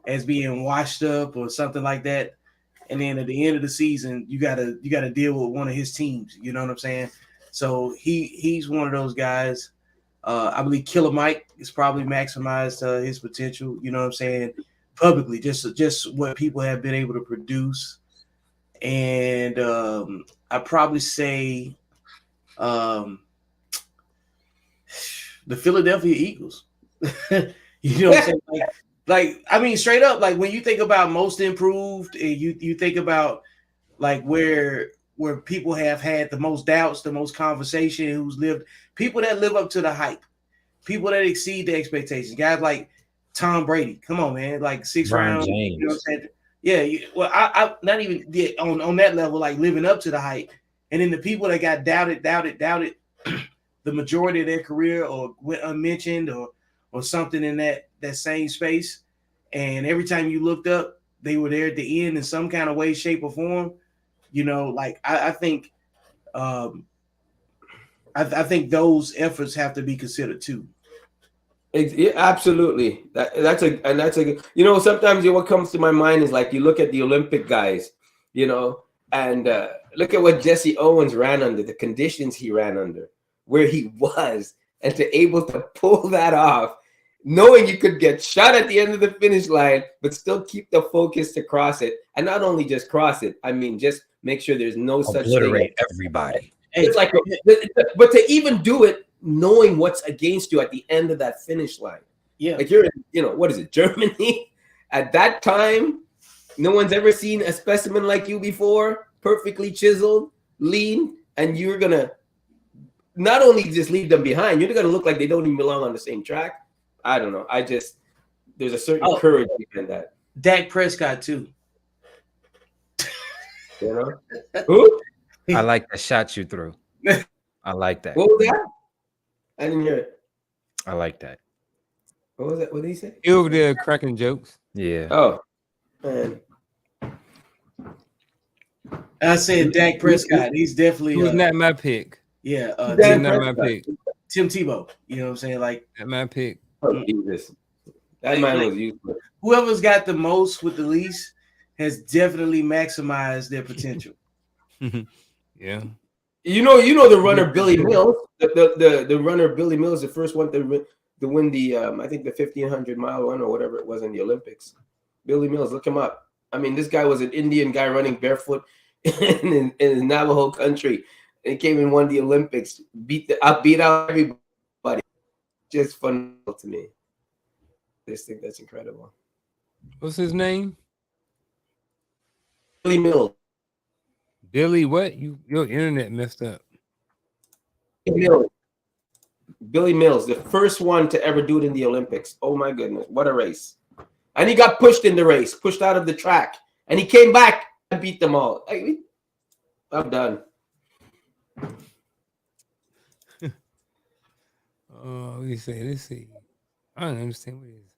as being washed up or something like that, and then at the end of the season, you gotta deal with one of his teams. You know what I'm saying? So he's one of those guys. I believe Killer Mike is probably maximized his potential. You know what I'm saying? Publicly, just what people have been able to produce, and I probably say the Philadelphia Eagles. You know what I'm saying? Like I mean, straight up, like when you think about most improved, and you think about like where people have had the most doubts, the most conversation, who's lived people that live up to the hype, people that exceed the expectations, guys like Tom Brady. Come on, man, like six Brian round. James. You know what I'm saying? Yeah. Well, I not even on that level, like living up to the hype, and then the people that got doubted, the majority of their career or went unmentioned or something in that same space. And every time you looked up, they were there at the end in some kind of way, shape, or form. You know, like I think I think those efforts have to be considered too. Yeah, absolutely. That's a sometimes what comes to my mind is like you look at the Olympic guys, and look at what Jesse Owens ran under, the conditions he ran under, where he was, and to able to pull that off, knowing you could get shot at the end of the finish line, but still keep the focus to cross it, and not only just cross it, I mean just make sure there's no such thing. Obliterate everybody. It's like, but to even do it, knowing what's against you at the end of that finish line. Yeah. Like you're in, what is it, Germany? At that time, no one's ever seen a specimen like you before, perfectly chiseled, lean, and you're going to not only just leave them behind, you're going to look like they don't even belong on the same track. I don't know. There's a certain courage behind that. Dak Prescott too. Who? I like the shot you threw. I like that. What was that? I didn't hear it. I like that. What was that? What did he say? You over there cracking jokes. Yeah. Oh, man. I said Dak Prescott. He's definitely It was not my pick. Yeah, Dak not my pick. Tim Tebow. You know what I'm saying? Like Not my pick. Oh, Jesus. That man was useless. Whoever's got the most with the least has definitely maximized their potential. Yeah. You know the runner Billy Mills. The runner Billy Mills, the first one to win the I think the 1,500-mile run or whatever it was in the Olympics. Billy Mills, look him up. I mean, this guy was an Indian guy running barefoot in his Navajo country. And he came and won the Olympics, beat out everybody. Just phenomenal to me. I just think that's incredible. What's his name? Billy Mills. Billy what? Your internet messed up. Billy Mills, the first one to ever do it in the Olympics. Oh my goodness, what a race. And he got pushed in the race, pushed out of the track. And he came back and beat them all. I'm done. Oh, let's see. I don't understand what it is.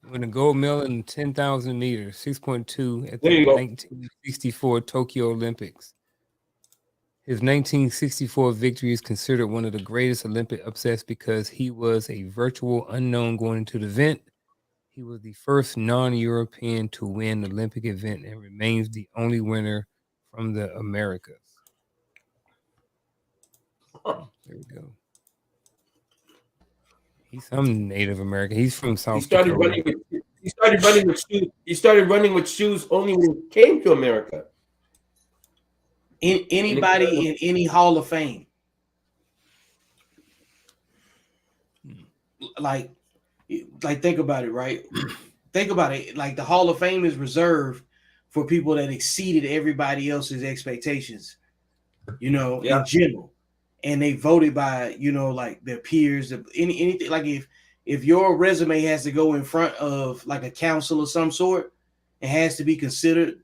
Won a gold medal in 10,000 meters, 6.2 at the 1964 Tokyo Olympics. His 1964 victory is considered one of the greatest Olympic upsets because he was a virtual unknown going into the event. He was the first non-European to win an Olympic event and remains the only winner from the Americas. There we go. He's some Native American. He's from He South started Dakota. running with he started running with shoes. He started running with shoes only when he came to America. Anybody in any Hall of Fame, like think about it, right? Think about it. Like the Hall of Fame is reserved for people that exceeded everybody else's expectations, Yeah. in general, and they voted by, like their peers. Anything like if your resume has to go in front of like a council of some sort, it has to be considered,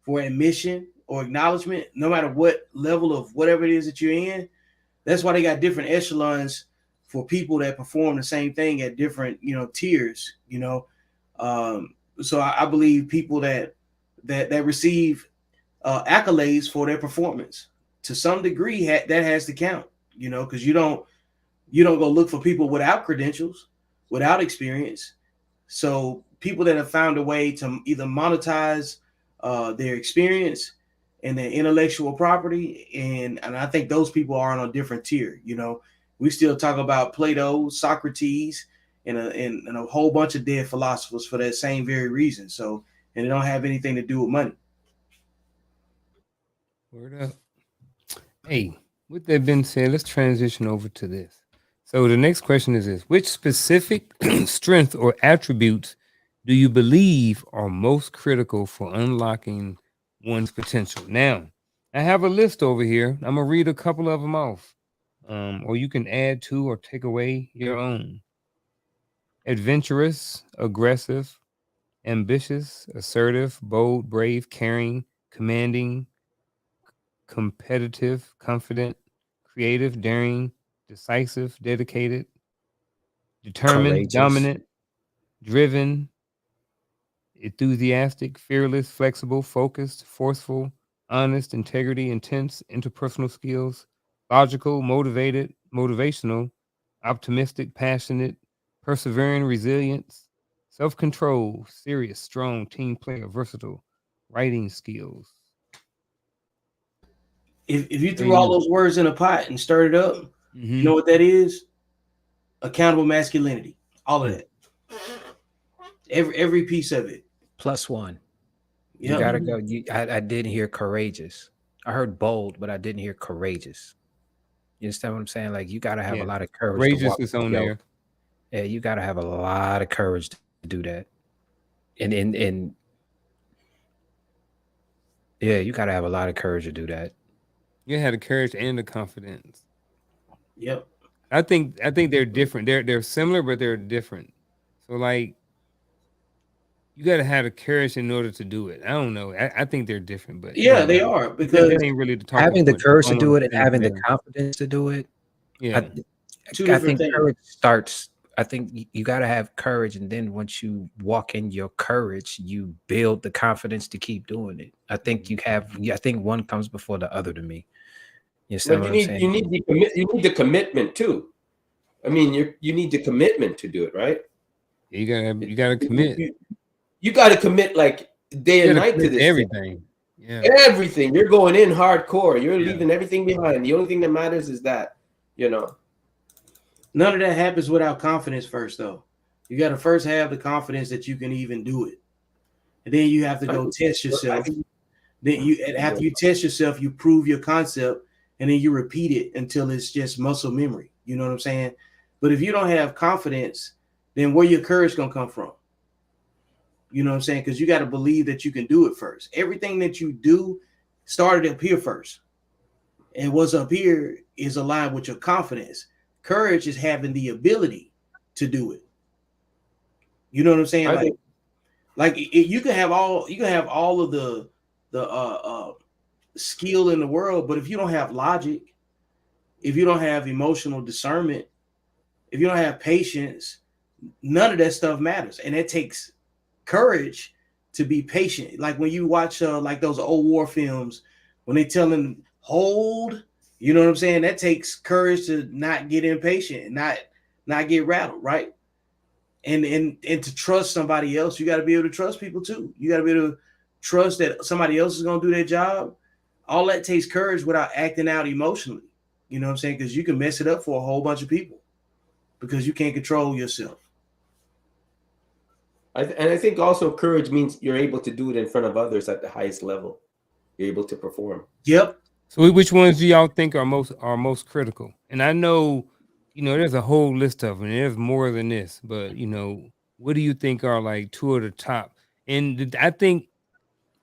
for admission or acknowledgement, no matter what level of whatever it is that you're in. That's why they got different echelons for people that perform the same thing at different, tiers. So I believe people that receive accolades for their performance to some degree that has to count. Because you don't go look for people without credentials, without experience. So people that have found a way to either monetize their experience and their intellectual property, and I think those people are on a different tier. We still talk about Plato, Socrates, and a whole bunch of dead philosophers for that same very reason. So, and it don't have anything to do with money. Word up. Hey, with that being said, let's transition over to this. So the next question is this: which specific strength or attributes do you believe are most critical for unlocking one's potential? Now, I have a list over here. I'm gonna read a couple of them off, or you can add to or take away your own. Adventurous, aggressive, ambitious, assertive, bold, brave, caring, commanding, competitive, confident, creative, daring, decisive, dedicated, determined, Courageous. dominant, driven, enthusiastic, fearless, flexible, focused, forceful, honest, integrity, intense, interpersonal skills, logical, motivated, motivational, optimistic, passionate, persevering, resilience, self control, serious, strong, team player, versatile, writing skills. If you There threw all you. those words in a pot and stirred it up, you know what that is? Accountable masculinity. All of that. Every piece of it. +1. You Yep. gotta go. I didn't hear courageous. I heard bold, but I didn't hear courageous. You understand what I'm saying? Like you gotta have a Yeah. lot of courage to Courageous walk. is on there. Yeah, you gotta have a lot of courage to do that. And yeah, you gotta have a lot of courage to do that. You had the courage and the confidence. Yep. I think they're different. They're similar, but they're different. So like you gotta have the courage in order to do it. I don't know. I think they're different, but it Yeah, don't they matter. are, That, because that ain't really the talking Having the point. courage I to want do it to and finish having the there. confidence to do it, Yeah. two I different think things. courage starts. I think you got to have courage, and then once you walk in your courage, you build the confidence to keep doing it. I think you have. I think one comes before the other to me. You understand But what I'm saying? you need the commitment too. I mean, you need the commitment to do it, right? You gotta commit. You got to commit like day You and gotta night to commit to this thing. everything. Yeah. Everything. You're going in hardcore. You're Yeah. leaving everything behind. The only thing that matters is that, None of that happens without confidence first, though. You got to first have the confidence that you can even do it. And then you have to go test yourself. Then after you test yourself, you prove your concept, and then you repeat it until it's just muscle memory. You know what I'm saying? But if you don't have confidence, then where your courage gonna come from? You know what I'm saying? Because you got to believe that you can do it first. Everything that you do started up here first. And what's up here is aligned with your confidence. Courage is having the ability to do it. You know what I'm saying? You can have all of the skill in the world, but if you don't have logic, if you don't have emotional discernment, if you don't have patience, none of that stuff matters. And it takes courage to be patient. Like when you watch like those old war films, when they tell them hold, you know what I'm saying? That takes courage to not get impatient and not get rattled, right? And to trust somebody else, you got to be able to trust people too. You got to be able to trust that somebody else is going to do their job. All that takes courage without acting out emotionally. You know what I'm saying? Because you can mess it up for a whole bunch of people. because you can't control yourself. And I think also courage means you're able to do it in front of others at the highest level. You're able to perform. Yep. So which ones do y'all think are most critical? And I know, there's a whole list of them. There's more than this, but what do you think are like two of the top? And I think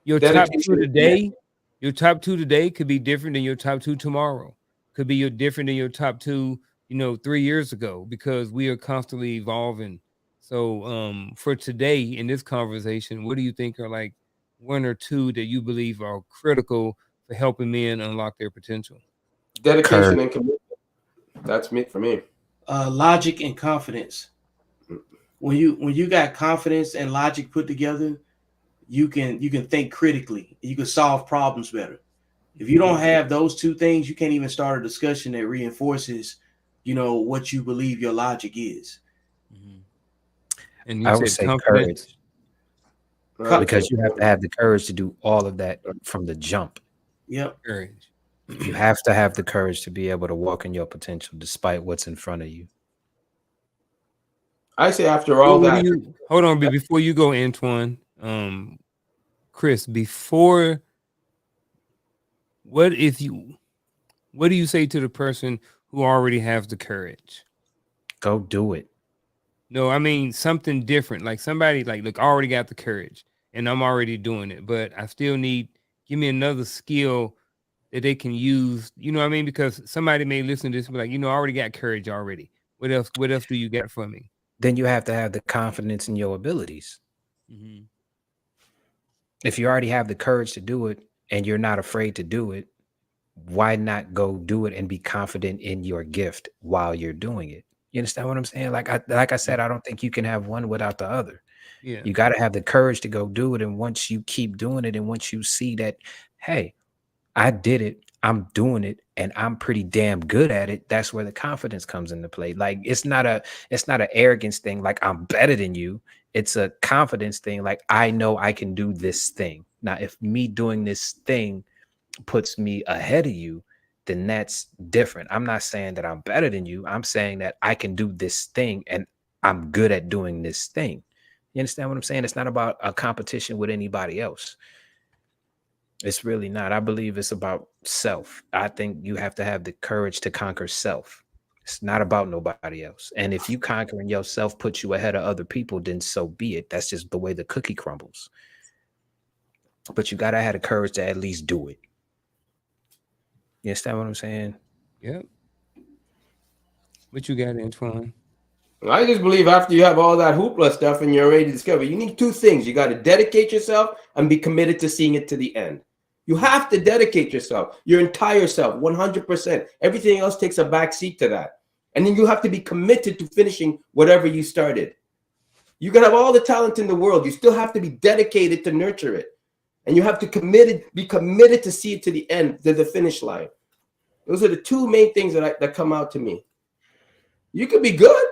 your top two Dedication and commitment. today, your top two today could be different than your top two tomorrow. Could be your different than your top two, 3 years ago, because we are constantly evolving. So for today in this conversation, what do you think are like one or two that you believe are critical for helping men unlock their potential? Dedication Courage. and commitment. That's me for me. Logic and confidence. When you got confidence and logic put together, you can think critically. You can solve problems better. If you don't have those two things, you can't even start a discussion that reinforces, what you believe your logic is. And you I would said say confidence. courage, Okay. because you have to have the courage to do all of that from the jump. Yep. Courage. You have to have the courage to be able to walk in your potential despite what's in front of you. I say after all What do that, you hold on before you go, Antoine? Chris, before what if you what do you say to the person who already has the courage? Go do it. No, I mean something different. Like somebody like, look, I already got the courage and I'm already doing it, but I still need give me another skill that they can use. You know what I mean? Because somebody may listen to this and be like, I already got courage already. What else do you got for me? Then you have to have the confidence in your abilities. Mm-hmm. If you already have the courage to do it and you're not afraid to do it, why not go do it and be confident in your gift while you're doing it? You understand what I'm saying? Like I said, I don't think you can have one without the other. Yeah. You got to have the courage to go do it. And once you keep doing it, and once you see that, hey, I did it, I'm doing it, and I'm pretty damn good at it, that's where the confidence comes into play. Like it's not an arrogance thing, like I'm better than you. It's a confidence thing, like I know I can do this thing. Now, if me doing this thing puts me ahead of you, then that's different. I'm not saying that I'm better than you. I'm saying that I can do this thing and I'm good at doing this thing. You understand what I'm saying? It's not about a competition with anybody else. It's really not. I believe it's about self. I think you have to have the courage to conquer self. It's not about nobody else. And if you conquering yourself puts you ahead of other people, then so be it. That's just the way the cookie crumbles. But you gotta have the courage to at least do it. You understand what I'm saying? Yep. What you got, Antoine? I just believe after you have all that hoopla stuff and you're ready to discover, you need two things. You got to dedicate yourself and be committed to seeing it to the end. You have to dedicate yourself, your entire self, 100%. Everything else takes a back seat to that. And then you have to be committed to finishing whatever you started. You can have all the talent in the world. You still have to be dedicated to nurture it. And you have to be committed to see it to the end, to the finish line. Those are the two main things that come out to me. You could be good,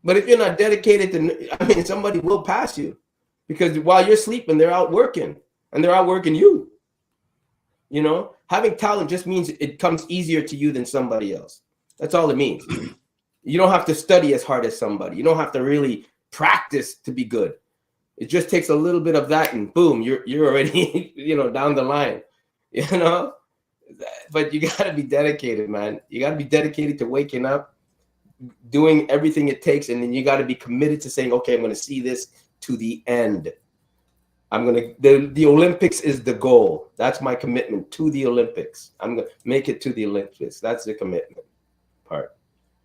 but if you're not dedicated to, somebody will pass you, because while you're sleeping, they're out working, and they're outworking you. Having talent just means it comes easier to you than somebody else. That's all it means. You don't have to study as hard as somebody. You don't have to really practice to be good. It just takes a little bit of that, and boom, you're already, down the line. But you got to be dedicated, man. You got to be dedicated to waking up, doing everything it takes, and then you got to be committed to saying, okay, I'm going to see this to the end. The Olympics is the goal. That's my commitment to the Olympics. I'm going to make it to the Olympics. That's the commitment part.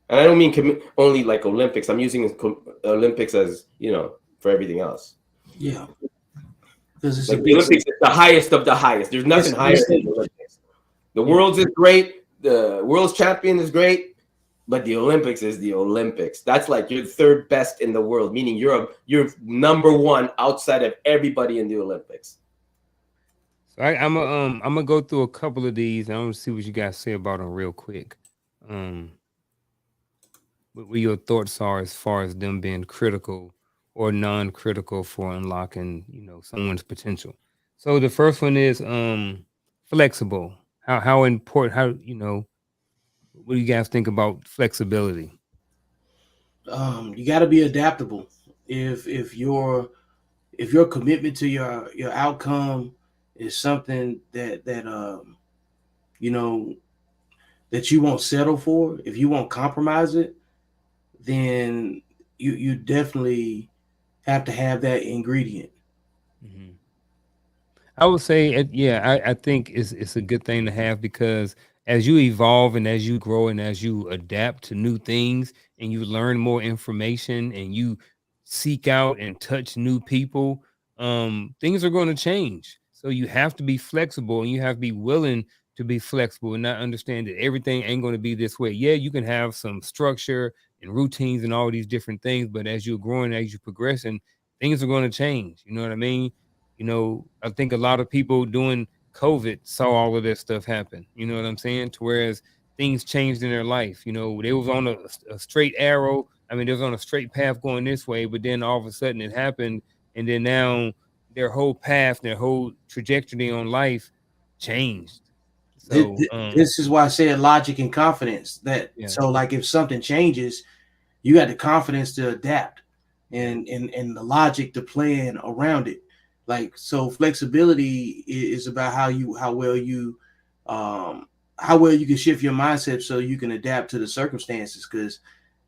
And I don't mean only like Olympics. I'm using Olympics as, for everything else. Yeah. Because it's Like a the big Olympics is the highest of the highest. There's nothing higher than the Olympics. The Worlds is great. The World's champion is great. But the Olympics is the Olympics. That's like you're third best in the world, meaning you're number one outside of everybody in the Olympics. So I'm gonna go through a couple of these. And I'm gonna see what you guys say about them real quick. What your thoughts are as far as them being critical or non-critical for unlocking, someone's potential. So the first one is flexible. How important? What do you guys think about flexibility? You got to be adaptable. If your commitment to your outcome is something that you know that you won't settle for, if you won't compromise it, then you definitely have to have that ingredient. Mhm. I would say, yeah, I think it's a good thing to have because as you evolve and as you grow and as you adapt to new things and you learn more information and you seek out and touch new people, things are going to change. So you have to be flexible and you have to be willing to be flexible and not understand that everything ain't going to be this way. Yeah, you can have some structure and routines and all these different things, but as you're growing, as you're progressing, things are going to change. You know what I mean? I think a lot of people during COVID saw all of that stuff happen. You know what I'm saying? To whereas things changed in their life. They was on a straight arrow. I mean, they was on a straight path going this way, but then all of a sudden it happened, and then now their whole path, their whole trajectory on life changed. This, So, this is why I said logic and confidence. That yeah, so like if something changes, you got the confidence to adapt yeah, and the logic to plan around it. Like so, flexibility is about um, how well you can shift your mindset so you can adapt to the circumstances. Because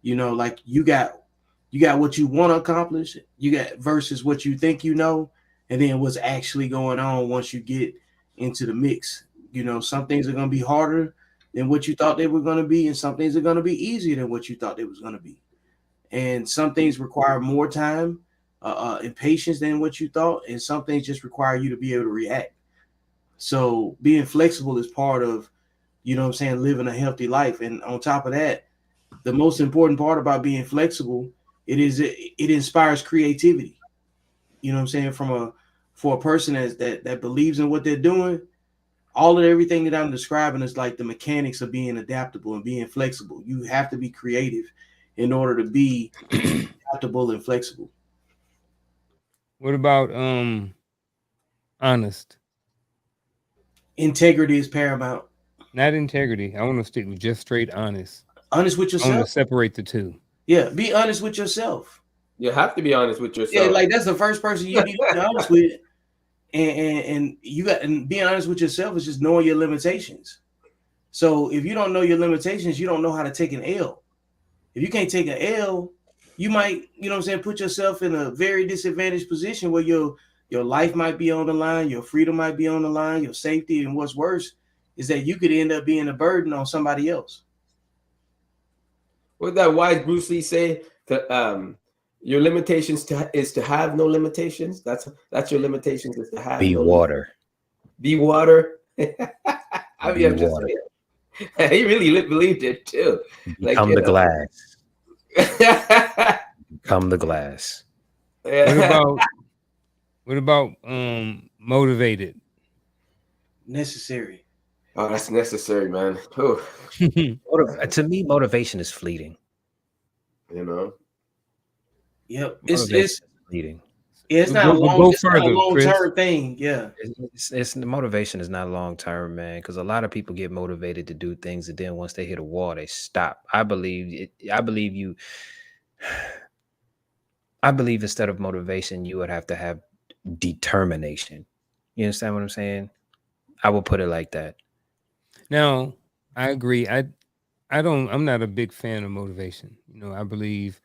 like you got what you want to accomplish, you got versus what you think and then what's actually going on once you get into the mix. Some things are going to be harder than what you thought they were going to be, and some things are going to be easier than what you thought they was going to be, and some things require more time and patience than what you thought, and some things just require you to be able to react. So being flexible is part of, what I'm saying, living a healthy life. And on top of that, the most important part about being flexible, it inspires creativity. What I'm saying, for a person that believes in what they're doing, all of everything that I'm describing is like the mechanics of being adaptable and being flexible. You have to be creative in order to be adaptable and flexible. what about honest? Integrity is paramount. Not integrity. I want to stick with just straight honest. Honest with I want to yourself. separate the two. Yeah, be honest with yourself. You have to be honest with Yeah, yourself. like that's the first person you need to be honest with. And you got, and being honest with yourself is just knowing your limitations. So if you don't know your limitations, you don't know how to take an L. If you can't take an L, you might, put yourself in a very disadvantaged position where your life might be on the line, your freedom might be on the line, your safety, and what's worse is that you could end up being a burden on somebody else. What did that wise Bruce Lee say? Your limitations is to have no limitations. That's your limitations, is to have Be no water. be water. I mean, Be I'm just water. saying. He really believed it too. Like, Become the glass. Become the glass. What about motivated? Necessary. Oh, that's necessary, man. Oh, To me, motivation is fleeting. you know. Yep. Motivation is fleeting. It's not Go it's not a further, long Chris. term thing. Yeah. It's the motivation is not long term, man. Because a lot of people get motivated to do things, and then once they hit a wall, they stop. I believe you. I believe instead of motivation, you would have to have determination. You understand what I'm saying? I will put it like that. Now, I agree. I'm not a big fan of motivation. I believe,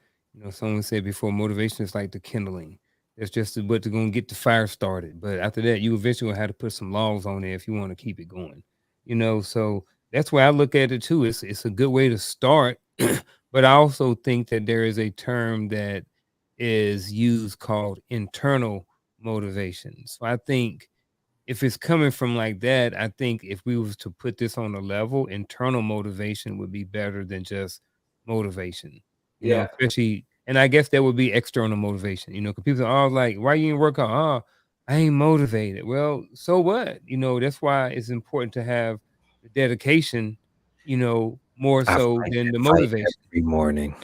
someone said before, motivation is like the kindling. It's just what's going to get the fire started. But after that, you eventually will have to put some logs on there if you want to keep it going. So that's why I look at it too. It's a good way to start, but I also think that there is a term that is used called internal motivation. So I think if it's coming from like that, I think if we was to put this on a level, internal motivation would be better than just motivation. Yeah. Especially, and I guess that would be external motivation. Because people are all like, "Why you ain't work out?" Oh, I ain't motivated. Well, so what? That's why it's important to have the dedication. More I so fight than that the fight motivation. every morning.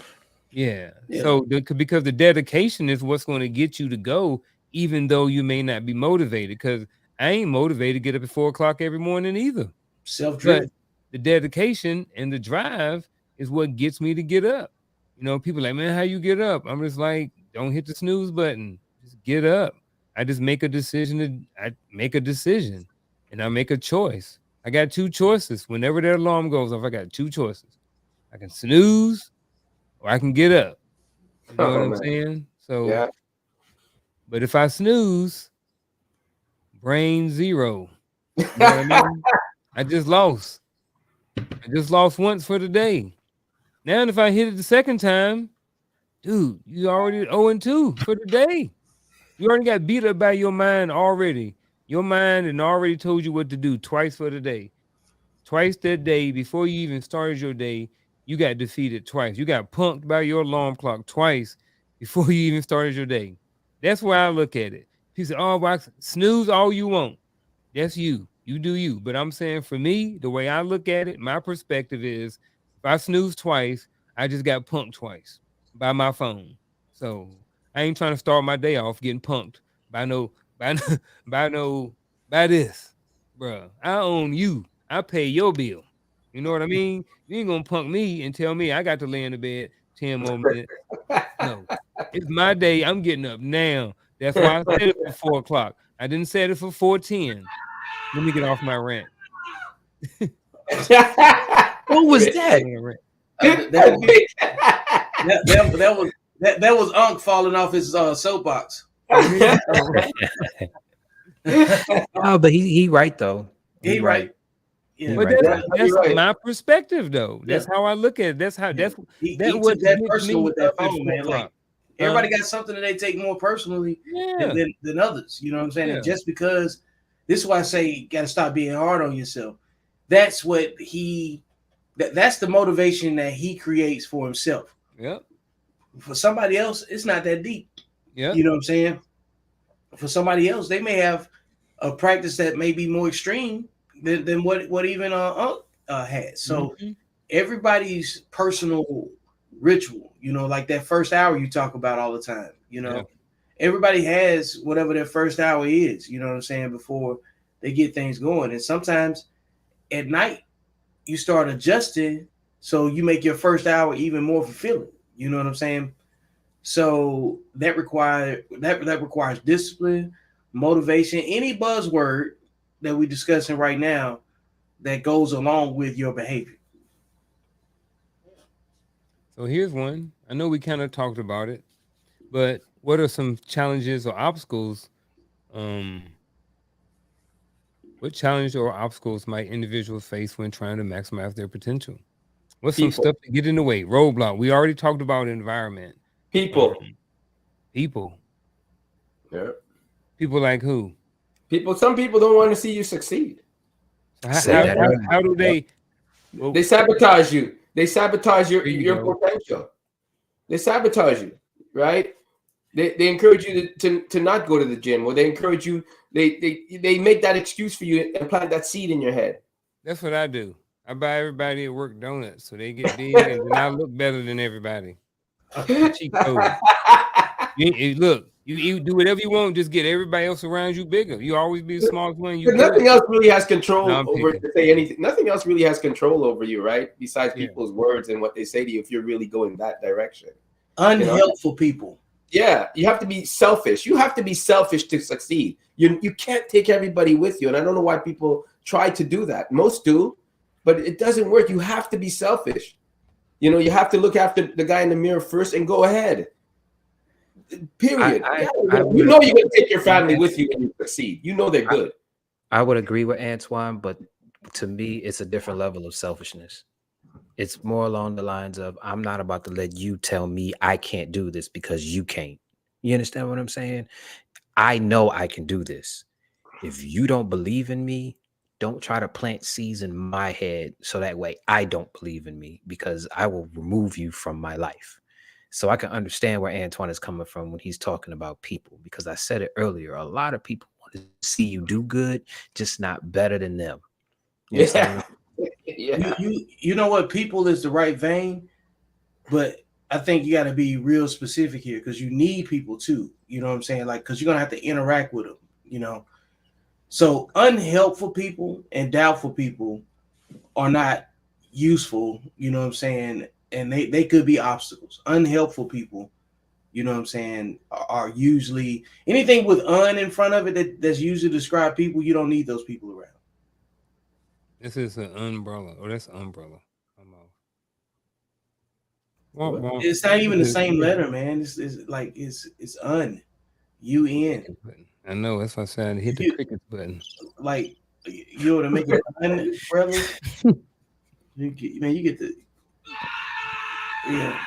Yeah. Yeah. So because the dedication is what's going to get you to go, even though you may not be motivated. Because I ain't motivated to get up at 4 o'clock every morning either. Self But driven. the dedication and the drive is what gets me to get up. You know, people like, man, how you get up? I'm just like, don't hit the snooze button. Just get up. I just make a decision. I make a decision, and I make a choice. I got two choices. Whenever that alarm goes off, I got two choices. I can snooze or I can get up. You know what Oh I'm man. saying? So, Yeah. but if I snooze, brain zero. You know what I mean? I just lost. I just lost once for the day. Now, if I hit it the second time, dude, you already 0-2 for the day. You already got beat up by your mind already. Your mind and already told you what to do twice for the day. Twice that day, before you even started your day, you got defeated twice. You got punked by your alarm clock twice before you even started your day. That's where I look at it. He said, oh, box, snooze all you want. That's you. You do you. But I'm saying for me, the way I look at it, my perspective is if I snooze twice, I just got punked twice by my phone. So I ain't trying to start my day off getting punked by no by no by no by this. Bruh, I own you. I pay your bill. You know what I mean? You ain't gonna punk me and tell me I got to lay in the bed 10 more minutes. No. It's my day. I'm getting up now. That's why I said it for 4 o'clock. I didn't set it for 4:10. Let me get off my rant. What was Big- that? That was Unc falling off his soapbox. Oh, but he right though. He right. Yeah, He But right that's, there. that's You're right. my perspective though. That's Yeah. how I look at it. That's how Yeah. that's He that took what that gets personal me with that up at phone, 4 man. Like o'clock. everybody got something that they take more personally Yeah. than others. You know what I'm saying? Yeah. And just because this is why I say you got to stop being hard on yourself. That's what that's the motivation that he creates for himself. Yep. For somebody else, it's not that deep. Yep. You know what I'm saying? For somebody else, they may have a practice that may be more extreme than what even Unc has. So Mhm. everybody's personal ritual, you know, like that first hour you talk about all the time, you know, Yeah. everybody has whatever their first hour is, you know what I'm saying, before they get things going. And sometimes at night you start adjusting so you make your first hour even more fulfilling. You know what I'm saying? So that requires discipline, motivation, any buzzword that we're discussing right now that goes along with your behavior. So here's one. I know we kind of talked about it, but what are some challenges or obstacles? What challenge or obstacles might individuals face when trying to maximize their potential? What's some People. stuff to get in the way? Roadblock. We already talked about environment. People. Um, people. Yeah. People like who? People. Some people don't want to see you succeed. So Said that earlier. how do Yep. they? Well, They sabotage you. They sabotage there you your go. potential. They sabotage you, right? They encourage you to not go to the gym, or they encourage you. They make that excuse for you and plant that seed in your head. That's what I do. I buy everybody at work donuts so they get big, and then I look better than everybody. The cheat code. Look, you do whatever you want, just get everybody else around you bigger. You always be the smallest one. You But good. nothing else really has No, control I'm over picking. to say anything. Nothing else really has control over you, right? Besides Yeah. people's words and what they say to you if you're really going that direction. Unhelpful people. Yeah, you have to be selfish. You have to be selfish to succeed. You can't take everybody with you. And I don't know why people try to do that. Most do, but it doesn't work. You have to be selfish. You know, you have to look after the guy in the mirror first and go ahead. Period. I Yeah, would- you know you're going to take your family with you when you succeed. You know they're good. I would agree with Antoine, but to me, it's a different level of selfishness. It's more along the lines of I'm not about to let you tell me I can't do this because you can't. You understand what I'm saying? I know I can do this. If you don't believe in me, don't try to plant seeds in my head so that way I don't believe in me because I will remove you from my life. So I can understand where Antoine is coming from when he's talking about people because I said it earlier. A lot of people want to see you do good, just not better than them. You understand what Yeah. You know what? People is the right vein, but I think you got to be real specific here because you need people too. You know what I'm saying? Like, because you're gonna have to interact with them. You know, so unhelpful people and doubtful people are not useful. You know what I'm saying? and they could be obstacles. Unhelpful people, you know what I'm saying, are usually anything with in front of it that's usually describe people. You don't need those people around. This is an umbrella. Oh, that's umbrella. I'm off. Womp What? womp. It's not even the This is same letter, man. It's like it's UN. cricket button. I know. That's why I said hit the You, cricket button. like you know to make it umbrella. Man, you get the yeah.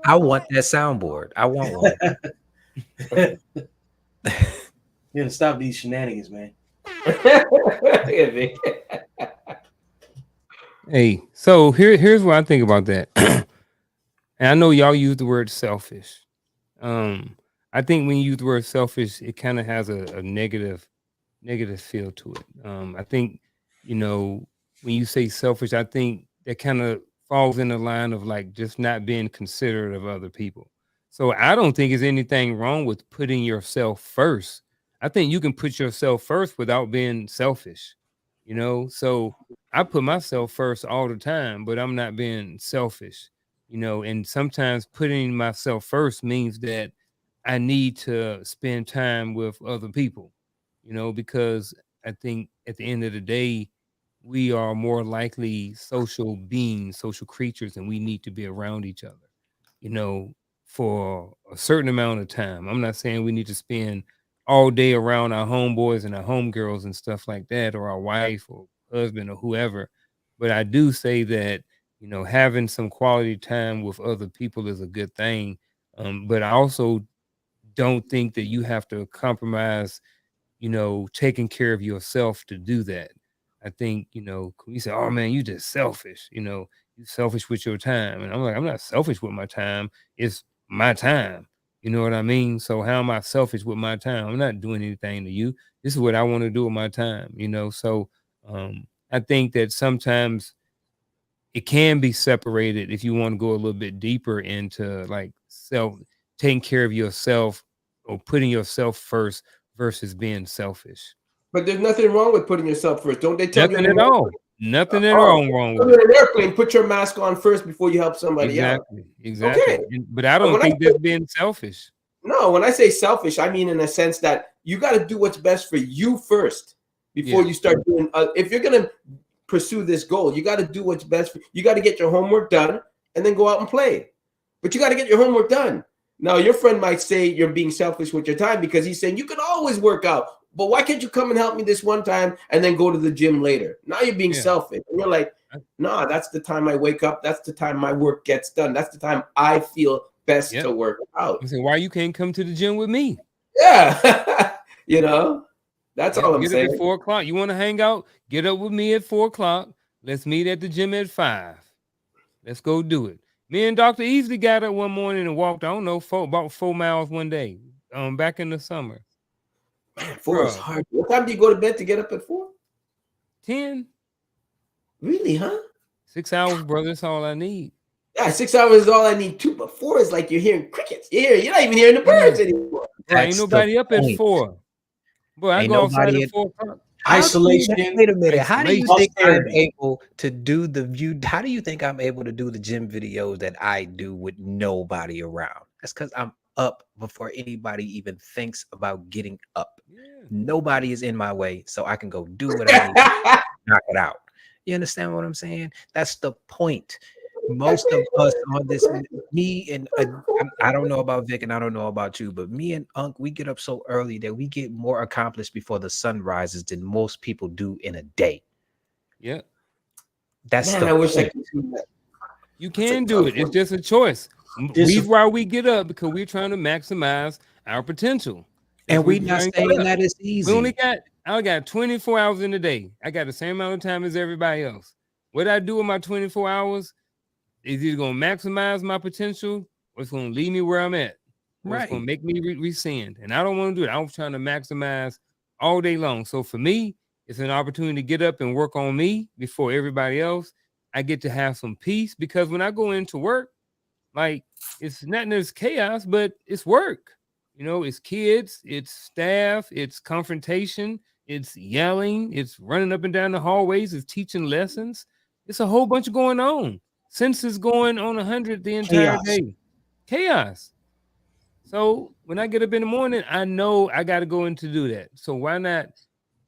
I want that soundboard. I want one. You gotta stop these shenanigans, man. Hey, so here's what I think about that. And I know y'all use the word selfish. I think when you use the word selfish, it kind of has a negative feel to it. I think, when you say selfish, I think that kind of falls in the line of like just not being considerate of other people. So I don't think there's anything wrong with putting yourself first. I think you can put yourself first without being selfish, So I put myself first all the time, but I'm not being selfish, and sometimes putting myself first means that I need to spend time with other people, because I think at the end of the day, we are more likely social beings, social creatures, and we need to be around each other, you know, for a certain amount of time. I'm not saying we need to spend all day around our homeboys and our homegirls and stuff like that, or our wife or husband or whoever. But I do say that, having some quality time with other people is a good thing. But I also don't think that you have to compromise, taking care of yourself to do that. I think, we say, oh man, you just selfish, you selfish with your time. And I'm like, I'm not selfish with my time. It's my time. You know what I mean? So how am I selfish with my time? I'm not doing anything to you. This is what I want to do with my time, So I think that sometimes it can be separated if you want to go a little bit deeper into like taking care of yourself or putting yourself first versus being selfish. But there's nothing wrong with putting yourself first. Don't they tell you on Nothing the at airplane? all. Nothing at Oh, all wrong with on it. an airplane, put your mask on first before you help somebody else. Exactly. Okay. But I don't think that's being selfish. No, when I say selfish, I mean in a sense that you got to do what's best for you first before you start doing. If you're gonna pursue this goal, you got to do what's best for you. Got to get your homework done and then go out and play. But you got to get your homework done. Now, your friend might say you're being selfish with your time because he's saying you can always work out. But why can't you come and help me this one time and then go to the gym later? Now you're being selfish. And you're like, nah, that's the time I wake up. That's the time my work gets done. That's the time I feel best to work out. I'm saying, why you can't come to the gym with me? Yeah. That's all I'm get saying. Up at 4 o'clock. You want to hang out? Get up with me at 4 o'clock. Let's meet at the gym at 5. Let's go do it. Me and Dr. Easley got up one morning and walked, I don't know, about 4 miles one day, back in the summer. Man, 4 is hard. What time do you go to bed to get up at 4? 10. Really, huh? 6 hours, brother. That's all I need. Yeah, 6 hours is all I need too. But 4 is like you're hearing crickets. You're not even hearing the birds anymore. Ain't nobody up at 4. Boy, I go outside at 4 o'clock. Isolation. Wait a minute. How do you think I'm Austerity. able to do the view? How do you think I'm able to do the gym videos that I do with nobody around? That's because I'm up before anybody even thinks about getting up. Nobody is in my way, so I can go do what I need to knock it out. You understand what I'm saying? That's the point. Most of us on this, me and I don't know about Vic and I don't know about you, but me and Unc, we get up so early that we get more accomplished before the sun rises than most people do in a day. Yeah. That's Man, I wish I could do that. You can do it. It's just a choice. Reason why we get up because we're trying to maximize our potential. And we're not saying that it's easy. I got 24 hours in a day. I got the same amount of time as everybody else. What I do with my 24 hours is either going to maximize my potential or it's going to leave me where I'm at. Or it's going to make me rescind. And I don't want to do it. I'm trying to maximize all day long. So for me, it's an opportunity to get up and work on me before everybody else. I get to have some peace because when I go into work, like it's not just chaos, but it's work. It's kids, it's staff, it's confrontation, it's yelling, it's running up and down the hallways, it's teaching lessons. It's a whole bunch going on. Census going on 100 the entire Chaos. day. Chaos. So when I get up in the morning, I know I got to go in to do that. So why not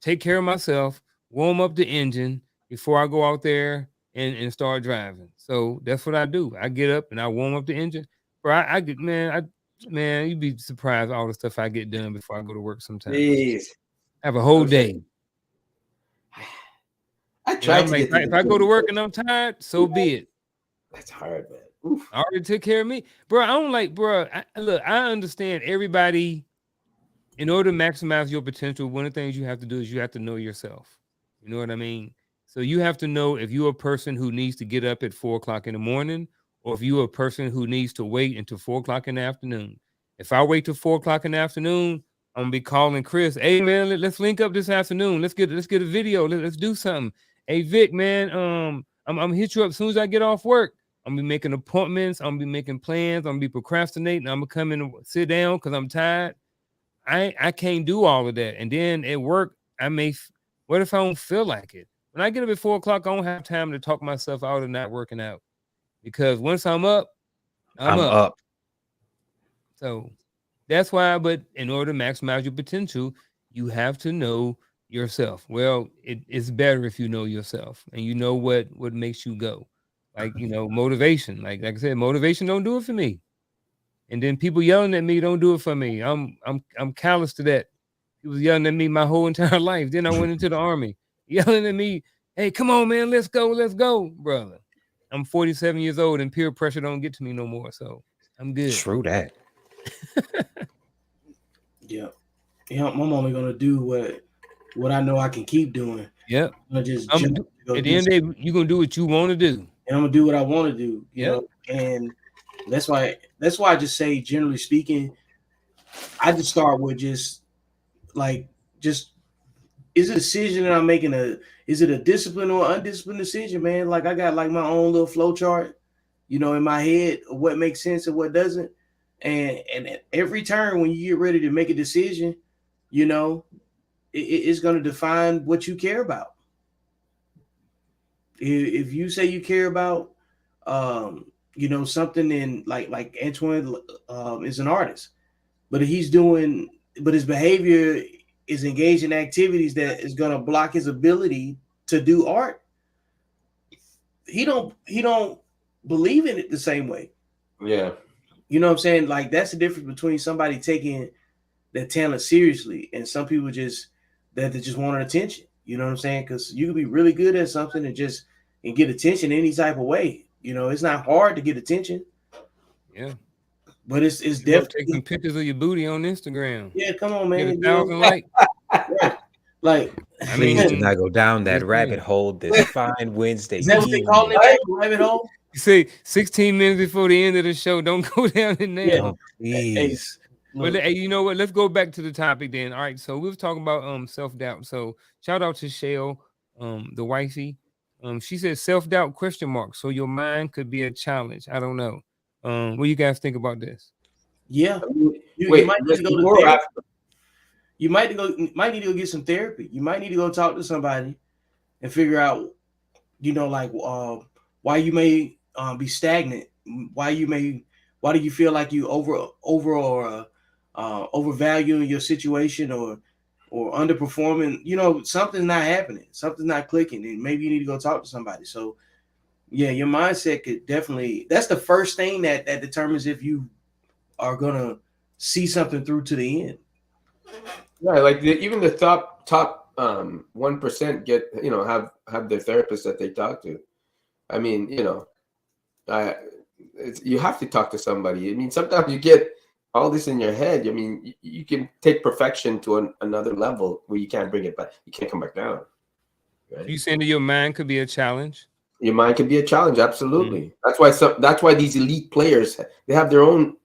take care of myself, warm up the engine before I go out there and start driving. So that's what I do. I get up and I warm up the engine. Bro, I get man, you'd be surprised all the stuff I get done before I go to work sometimes. Jeez. I have a whole Okay. day. I And tried I'm to like, get to if the I go to gym. work and I'm tired, so be it. That's hard, man. Oof. I already took care of me. Bro, I don't like, bro. Look, I understand everybody. In order to maximize your potential, one of the things you have to do is you have to know yourself. You know what I mean? So you have to know if you're a person who needs to get up at 4 o'clock in the morning, or if you're a person who needs to wait until 4 o'clock in the afternoon. If I wait till 4 o'clock in the afternoon, I'm gonna be calling Chris. Hey man, let's link up this afternoon. Let's get a video. Let's do something. Hey Vic, man, I'm gonna hit you up as soon as I get off work. I'm gonna be making appointments. I'm gonna be making plans. I'm gonna be procrastinating. I'm gonna come in and sit down because I'm tired. I can't do all of that. And then at work, what if I don't feel like it? When I get up at 4 o'clock, I don't have time to talk myself out of not working out. Because once I'm up, I'm I'm up. up. So that's why, but in order to maximize your potential, you have to know yourself. Well, it's better if you know yourself and you know what makes you go. Like, motivation. Like I said, motivation don't do it for me. And then people yelling at me don't do it for me. I'm callous to that. People yelling at me my whole entire life. Then I went into the army, yelling at me, "Hey, come on, man, let's go, brother." I'm 47 years old, and peer pressure don't get to me no more, so I'm good. True that. Yeah. Yeah, I'm only gonna do what I know I can keep doing. Yep. I'm gonna just I'm jump do, go at the do end of the day, you're gonna do what you want to do. and I'm gonna do what I want to do, Yep. and that's why I just say, generally speaking, I just start with just like just is a decision that I'm making is it a disciplined or undisciplined decision, man? Like I got like my own little flow chart, in my head of what makes sense and what doesn't. And at every turn when you get ready to make a decision, it's going to define what you care about. If you say you care about, something in like Antoine is an artist, but but his behavior is engaged in activities that is going to block his ability to do art. He don't believe in it the same way. Yeah. You know what I'm saying? Like that's the difference between somebody taking their talent seriously and some people that they just want attention. You know what I'm saying? Because you can be really good at something and get attention any type of way. It's not hard to get attention. Yeah. But it's You go take some definitely, pictures of your booty on Instagram. yeah. Come on, Get man. 1,000 likes. Right. Like, I Please do mean, not go down that just rabbit saying. hole this fine Wednesday is that what they call evening. it? Now? Rabbit hole? You say 16 minutes before the end of the show, don't go down in there. Yeah. Oh, Hey, please. But look, hey, you know what? Let's go back to the topic then. All right. So we was talking about self-doubt. So shout out to Shell, the wifey. She said self-doubt question mark. So your mind could be a challenge. I don't know. What do you guys think about this? yeah. I mean, You wait, might need to go to before or therapy. after? You might need to go get some therapy. You might need to go talk to somebody and figure out, like why you may be stagnant. Why do you feel like you or overvaluing your situation or underperforming? Something's not happening, something's not clicking, and maybe you need to go talk to somebody. So yeah, your mindset could definitely, that's the first thing that determines if you are gonna see something through to the end. Yeah, like even the top 1% get have their therapist that they talk to. I mean, you have to talk to somebody. I mean, sometimes you get all this in your head. I mean, you can take perfection to another level where you can't bring it back. You can't come back down. Right? You saying that your mind could be a challenge? Your mind can be a challenge. Absolutely. That's why these elite players, they have their own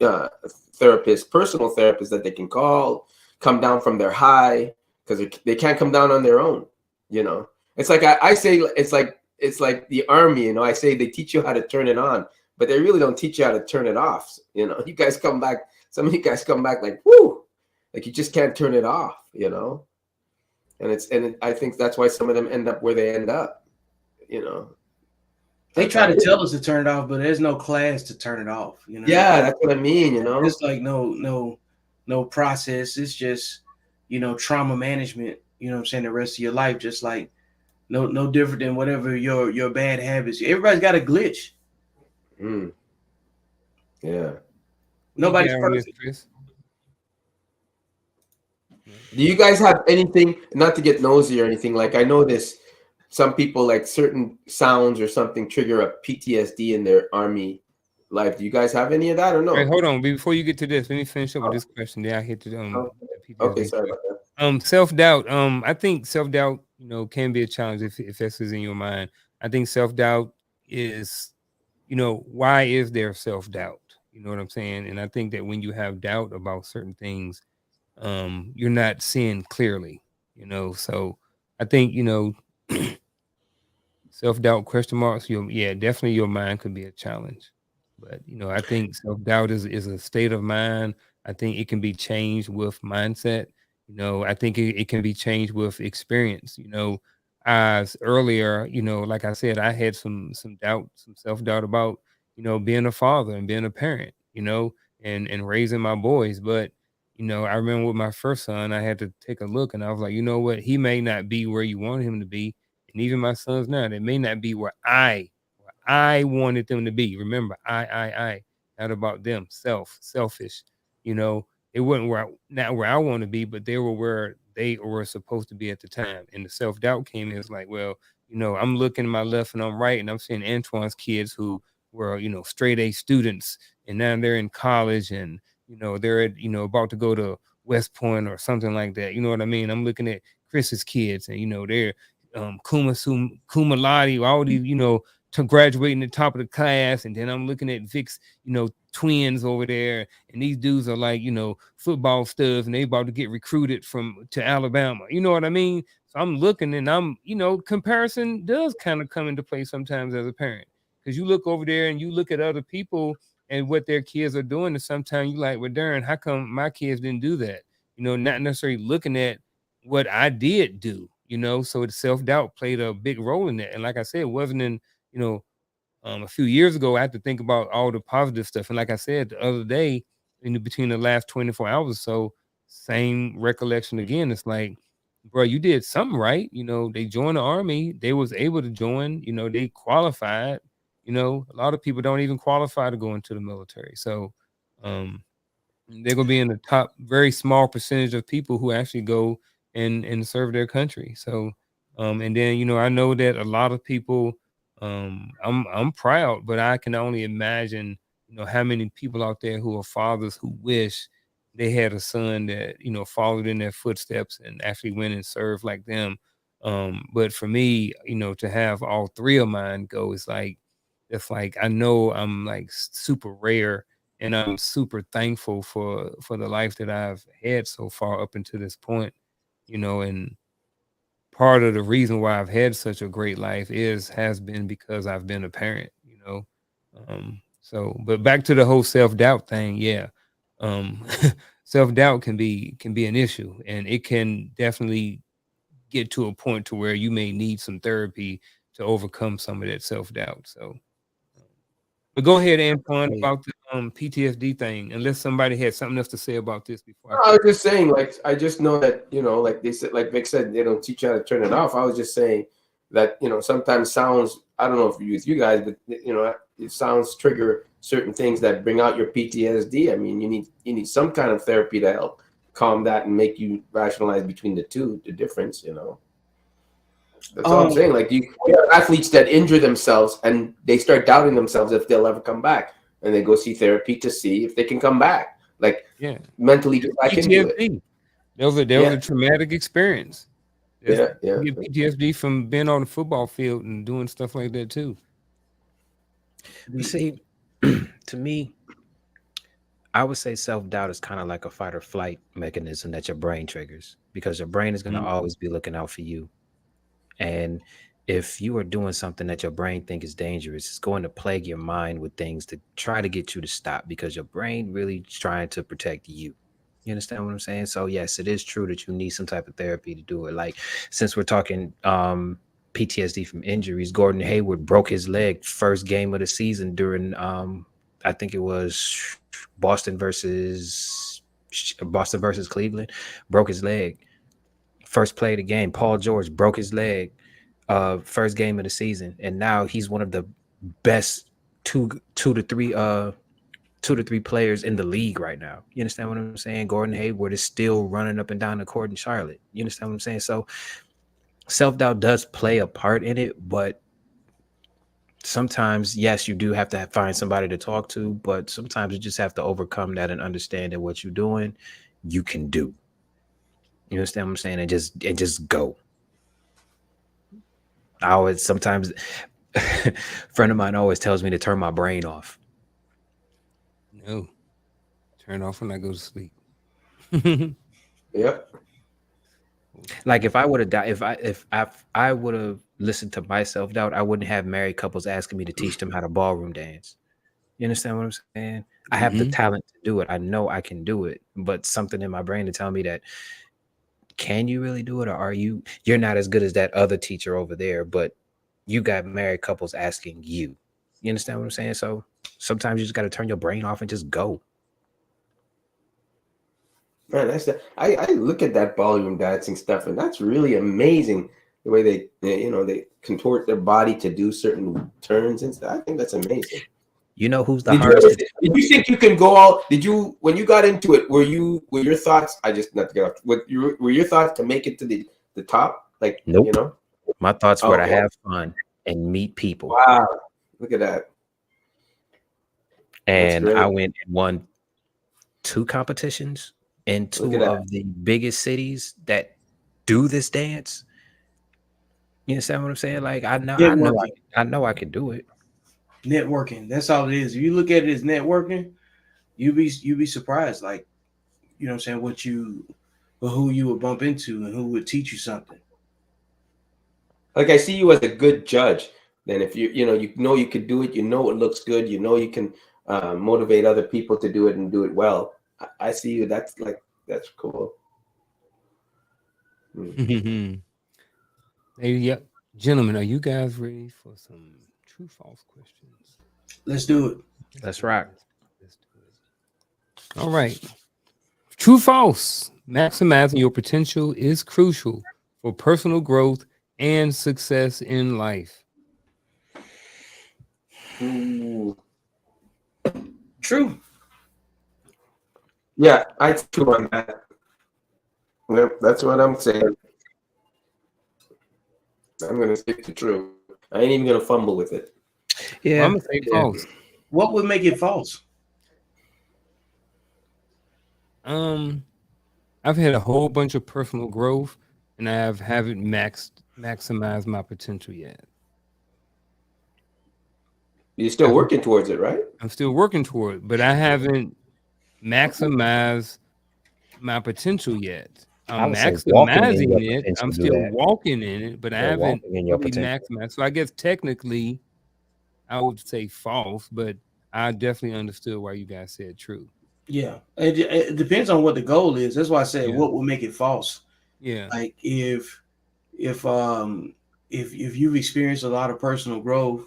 therapist, personal therapist that they can call, come down from their high, because they can't come down on their own. It's like I say, it's like the army. I say they teach you how to turn it on, but they really don't teach you how to turn it off. You guys come back. Some of you guys come back like whoo, like you just can't turn it off. And I think that's why some of them end up where they end up. They try to tell us to turn it off, but there's no class to turn it off. You know. Yeah, that's what I mean. You know, It's like no process. It's just trauma management. You know what I'm saying? The rest of your life, just like no different than whatever your bad habits. Everybody's got a glitch. Mm. Yeah. What you Nobody's got on this, perfect. Chris? Do you guys have anything? Not to get nosy or anything. Like I know this. Some people like certain sounds or something trigger a PTSD in their army life. Do you guys have any of that or Wait, no? hold on. Before you get to this, let me finish up with Oh, this question. Then I hit oh, the okay, PTSD sorry stuff. about that. Self-doubt. I think self-doubt, can be a challenge if this is in your mind. I think self-doubt is, why is there self-doubt? You know what I'm saying? And I think that when you have doubt about certain things, you're not seeing clearly, So I think, self-doubt question marks, definitely your mind could be a challenge. But I think self-doubt is a state of mind. I think it can be changed with mindset. I think it can be changed with experience. As earlier, like I said, I had some doubt, some self-doubt about, being a father and being a parent, and raising my boys. But I remember with my first son, I had to take a look and I was like, you know what, he may not be where you want him to be, and even my sons now, they may not be where I wanted them to be. Remember, I, not about them, selfish. You know, it wasn't not where I want to be, but they were where they were supposed to be at the time. And the self doubt came in. It's like, well, I'm looking to my left and I'm right, and I'm seeing Antoine's kids who were, straight A students, and now they're in college, and they're about to go to West Point or something like that. You know what I mean? I'm looking at Chris's kids, and they're cum laude, all these, to graduating the top of the class, and then I'm looking at Vic's, twins over there, and these dudes are like, football studs, and they about to get recruited to Alabama. You know what I mean? So I'm looking, and I'm, comparison does kind of come into play sometimes as a parent, because you look over there and you look at other people and what their kids are doing, and sometimes you like, well, darn, how come my kids didn't do that? Not necessarily looking at what I did do, so it's self-doubt played a big role in that. And like I said, it wasn't in, a few years ago, I had to think about all the positive stuff. And like I said the other day, between the last 24 hours or so, same recollection again. It's like, bro, you did something right. They joined the army, they was able to join, they qualified. A lot of people don't even qualify to go into the military. So they're gonna be in the top very small percentage of people who actually go and serve their country. So and then I know that a lot of people, I'm proud, but I can only imagine how many people out there who are fathers who wish they had a son that followed in their footsteps and actually went and served like them. But for me, to have all three of mine go, is like, it's like, I know I'm like super rare, and I'm super thankful for the life that I've had so far up until this point. And part of the reason why I've had such a great life has been because I've been a parent. So but back to the whole self-doubt thing, yeah. Um self-doubt can be an issue, and it can definitely get to a point to where you may need some therapy to overcome some of that self-doubt. So but go ahead, Antoine, Hey, about the PTSD thing, unless somebody had something else to say about this before I No, I keep. was just saying, like, I just know that, like they said, like Vic said, they don't teach you how to turn it off. I was just saying that, sometimes sounds, I don't know if with you guys, but it sounds trigger certain things that bring out your PTSD. I mean, you need some kind of therapy to help calm that and make you rationalize between the two, the difference. That's all I'm Um, saying. Like you have athletes that injure themselves and they start doubting themselves if they'll ever come back, and they go see therapy to see if they can come back. Like Yeah. mentally get back into it. PTSD. There was Yeah, a traumatic experience. There's yeah, yeah. You get PTSD from being on the football field and doing stuff like that too. but the see, to me, I would say self doubt is kind of like a fight or flight mechanism that your brain triggers, because your brain is going to Mm. always be looking out for you. And if you are doing something that your brain think is dangerous, it's going to plague your mind with things to try to get you to stop, because your brain really is trying to protect you. You understand what I'm saying? So yes, it is true that you need some type of therapy to do it. Like, since we're talking PTSD from injuries. Gordon Hayward broke his leg first game of the season during I think it was Boston versus Cleveland. Broke his leg. First play of the game. Paul George broke his leg first game of the season. And now he's one of the best two to three players in the league right now. You understand what I'm saying? Gordon Hayward is still running up and down the court in Charlotte. You understand what I'm saying? So self-doubt does play a part in it, but sometimes, yes, you do have to find somebody to talk to, but sometimes you just have to overcome that and understand that what you're doing, you can do. You understand what I'm saying? And just go. I always sometimes a friend of mine always tells me to turn my brain off. No, turn off when I go to sleep. Yep. Like if I would have died, if I would have listened to my self doubt, I wouldn't have married couples asking me to teach them how to ballroom dance. You understand what I'm saying? I have the Mhm. talent to do it. I know I can do it, but something in my brain to tell me that can you really do it, or are you're not as good as that other teacher over there, but you got married couples asking you. You understand what I'm saying? So sometimes you just got to turn your brain off and just go. Man, I look at that ballroom dancing stuff, and that's really amazing. The way they contort their body to do certain turns and stuff. I think that's amazing. You know who's the Did you hardest to did you think you can go all? Did you when you got into it? Were your thoughts? I just not to get off. Were your thoughts to make it to the top? Like Nope. My thoughts were to Okay. have fun and meet people. Wow, look at that. That's And great. I went and won 2 competitions in Look 2 at that. of the biggest cities that do this dance. You understand what I'm saying? Like Networking. I know I could do it. Networking. That's all it is. If you look at it as networking, you be surprised. Like, you know what I'm saying, who you would bump into and who would teach you something. Like I see you as a good judge. Then if you could do it, it looks good, you can motivate other people to do it and do it well. I see you. That's cool. Hey, yep. Gentlemen, are you guys ready for some true false questions? Let's do it. Let's rock. Let's do it. All right. True false. Maximizing your potential is crucial for personal growth and success in life. Ooh. True. Yeah, I too on that. Yep, that's what I'm saying. I'm gonna stick to true. I ain't even gonna fumble with it. Yeah. Well, I'm gonna say false. What would make it false? I've had a whole bunch of personal growth, and haven't maximized my potential yet. You're still working towards it, right? I'm still working toward it, but I haven't maximized my potential yet. I I'm would say walking in maximizing your it. potential I'm do still that. walking in it, but I Yeah, haven't walking in your really potential. maximized. So I guess technically, I would say false, but I definitely understood why you guys said true. Yeah. It depends on what the goal is. That's why I said Yeah. what would make it false. Yeah. Like if if you've experienced a lot of personal growth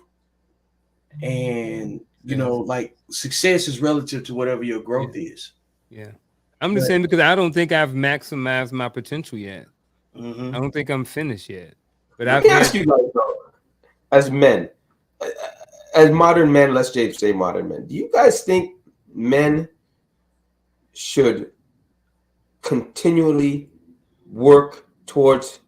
and like success is relative to whatever your growth is. Yeah. I'm just But saying because I don't think I've maximized my potential yet. mhm. I don't think I'm finished yet. But Let I've me ask had you guys though, as men, as modern men, let's just say modern men. Do you guys think men should continually work towards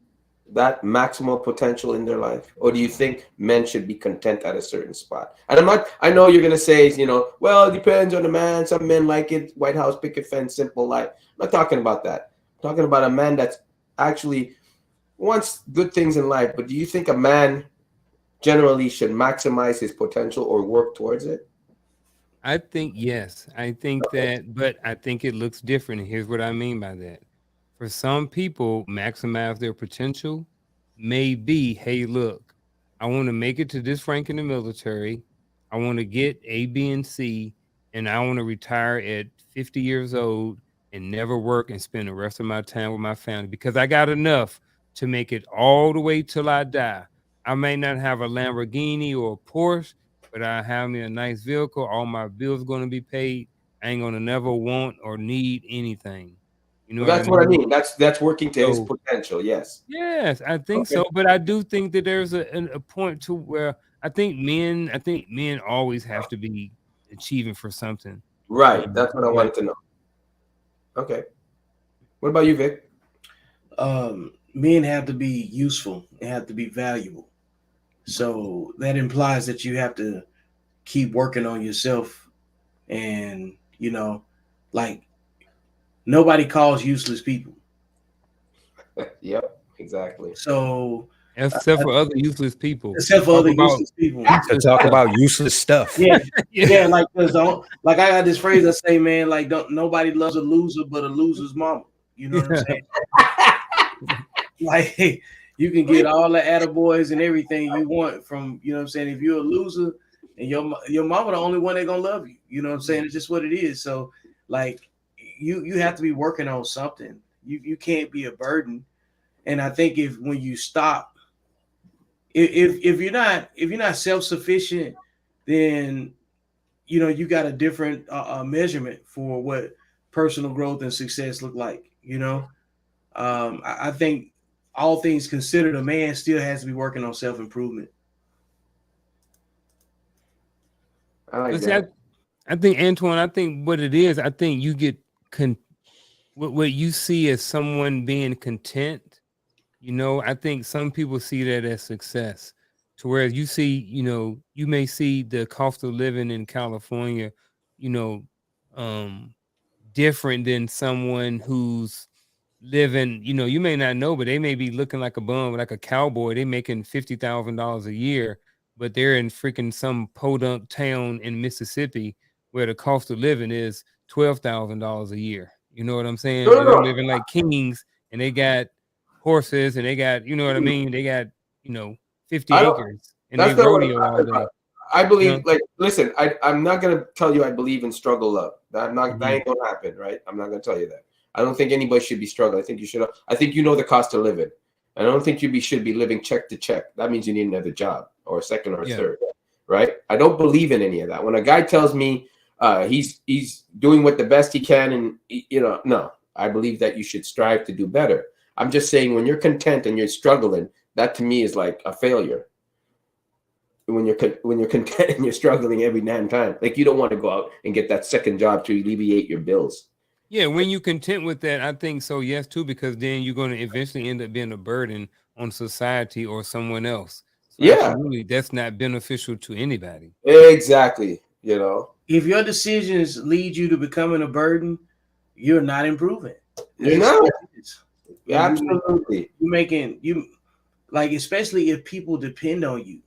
that maximal potential in their life, or do you think men should be content at a certain spot? And I know you're gonna say, well, it depends on the man. Some men like it, White House picket fence, simple life. I'm not talking about that. I'm talking about a man that's actually wants good things in life. But do you think a man generally should maximize his potential or work towards it? I think yes. I think that, but I think it looks different. And here's what I mean by that. For some people, maximize their potential may be, hey, look, I want to make it to this rank in the military. I want to get A, B, and C, and I want to retire at 50 years old and never work and spend the rest of my time with my family because I got enough to make it all the way till I die. I may not have a Lamborghini or a Porsche, but I have me a nice vehicle. All my bills going to be paid. I ain't going to never want or need anything. You know Well, what I that's what I mean? mean. That's working to his So potential. Yes. yes, I think Okay. so. But I do think that there's a point to where I think men always have to be achieving for something. Right. That's what I But wanted to know. Okay. What about you, Vic? Men have to be useful and have to be valuable. So that implies that you have to keep working on yourself, and like nobody calls useless people. Yep. Exactly. So except for other useless people who except for talk other about useless people. To useless talk stuff. about useless stuff. Yeah, Yeah. yeah, like like I got this phrase I say, man, like don't nobody loves a loser but a loser's mama. You know what I'm saying? Like you can get all the attaboys and everything you want from, you know what I'm saying? If you're a loser and your mama the only one that gonna love you. You know what I'm saying? It's just what it is. So like you have to be working on something. You can't be a burden. And I think if when you stop, if you're not self-sufficient, then you got a different measurement for what personal growth and success look like. I think all things considered, a man still has to be working on self-improvement. I like But see, I, that. I think Antoine, I think what it is, I think you get what you see as someone being content. I think some people see that as success. To whereas you see, you may see the cost of living in California, you know, um, different than someone who's living, you may not know, but they may be looking like a bum, like a cowboy. They making $50,000 a year, but they're in freaking some podunk town in Mississippi where the cost of living is $12,000 a year. You know what I'm No, saying? no, And they're no. living like kings, and they got horses, and they got, you know what I mean? They got, you know, 50 I don't. acres, and they That's not what I'm rodeo all talking about. day. I You know? believe, like, listen, I'm not gonna tell you I believe in struggle love. That Mhm. ain't gonna happen, right? I'm not gonna tell you that. I don't think anybody should be struggling. I think you should. I think you know the cost of living. I don't think should be living check to check. That means you need another job or a second or a Yeah. third, right? I don't believe in any of that. When a guy tells me he's doing what the best he can, and no, I believe that you should strive to do better. I'm just saying when you're content and you're struggling, that to me is like a failure. When you're content and you're struggling every damn time, like you don't want to go out and get that second job to alleviate your bills. Yeah, when you content with that, I think so, yes, too, because then you're going to eventually end up being a burden on society or someone else. So Yeah, absolutely, that's not beneficial to anybody. exactly. You know, If your decisions lead you to becoming a burden, you're not improving. It's you're just not. what it is. Absolutely. You making you like, especially if people depend on you.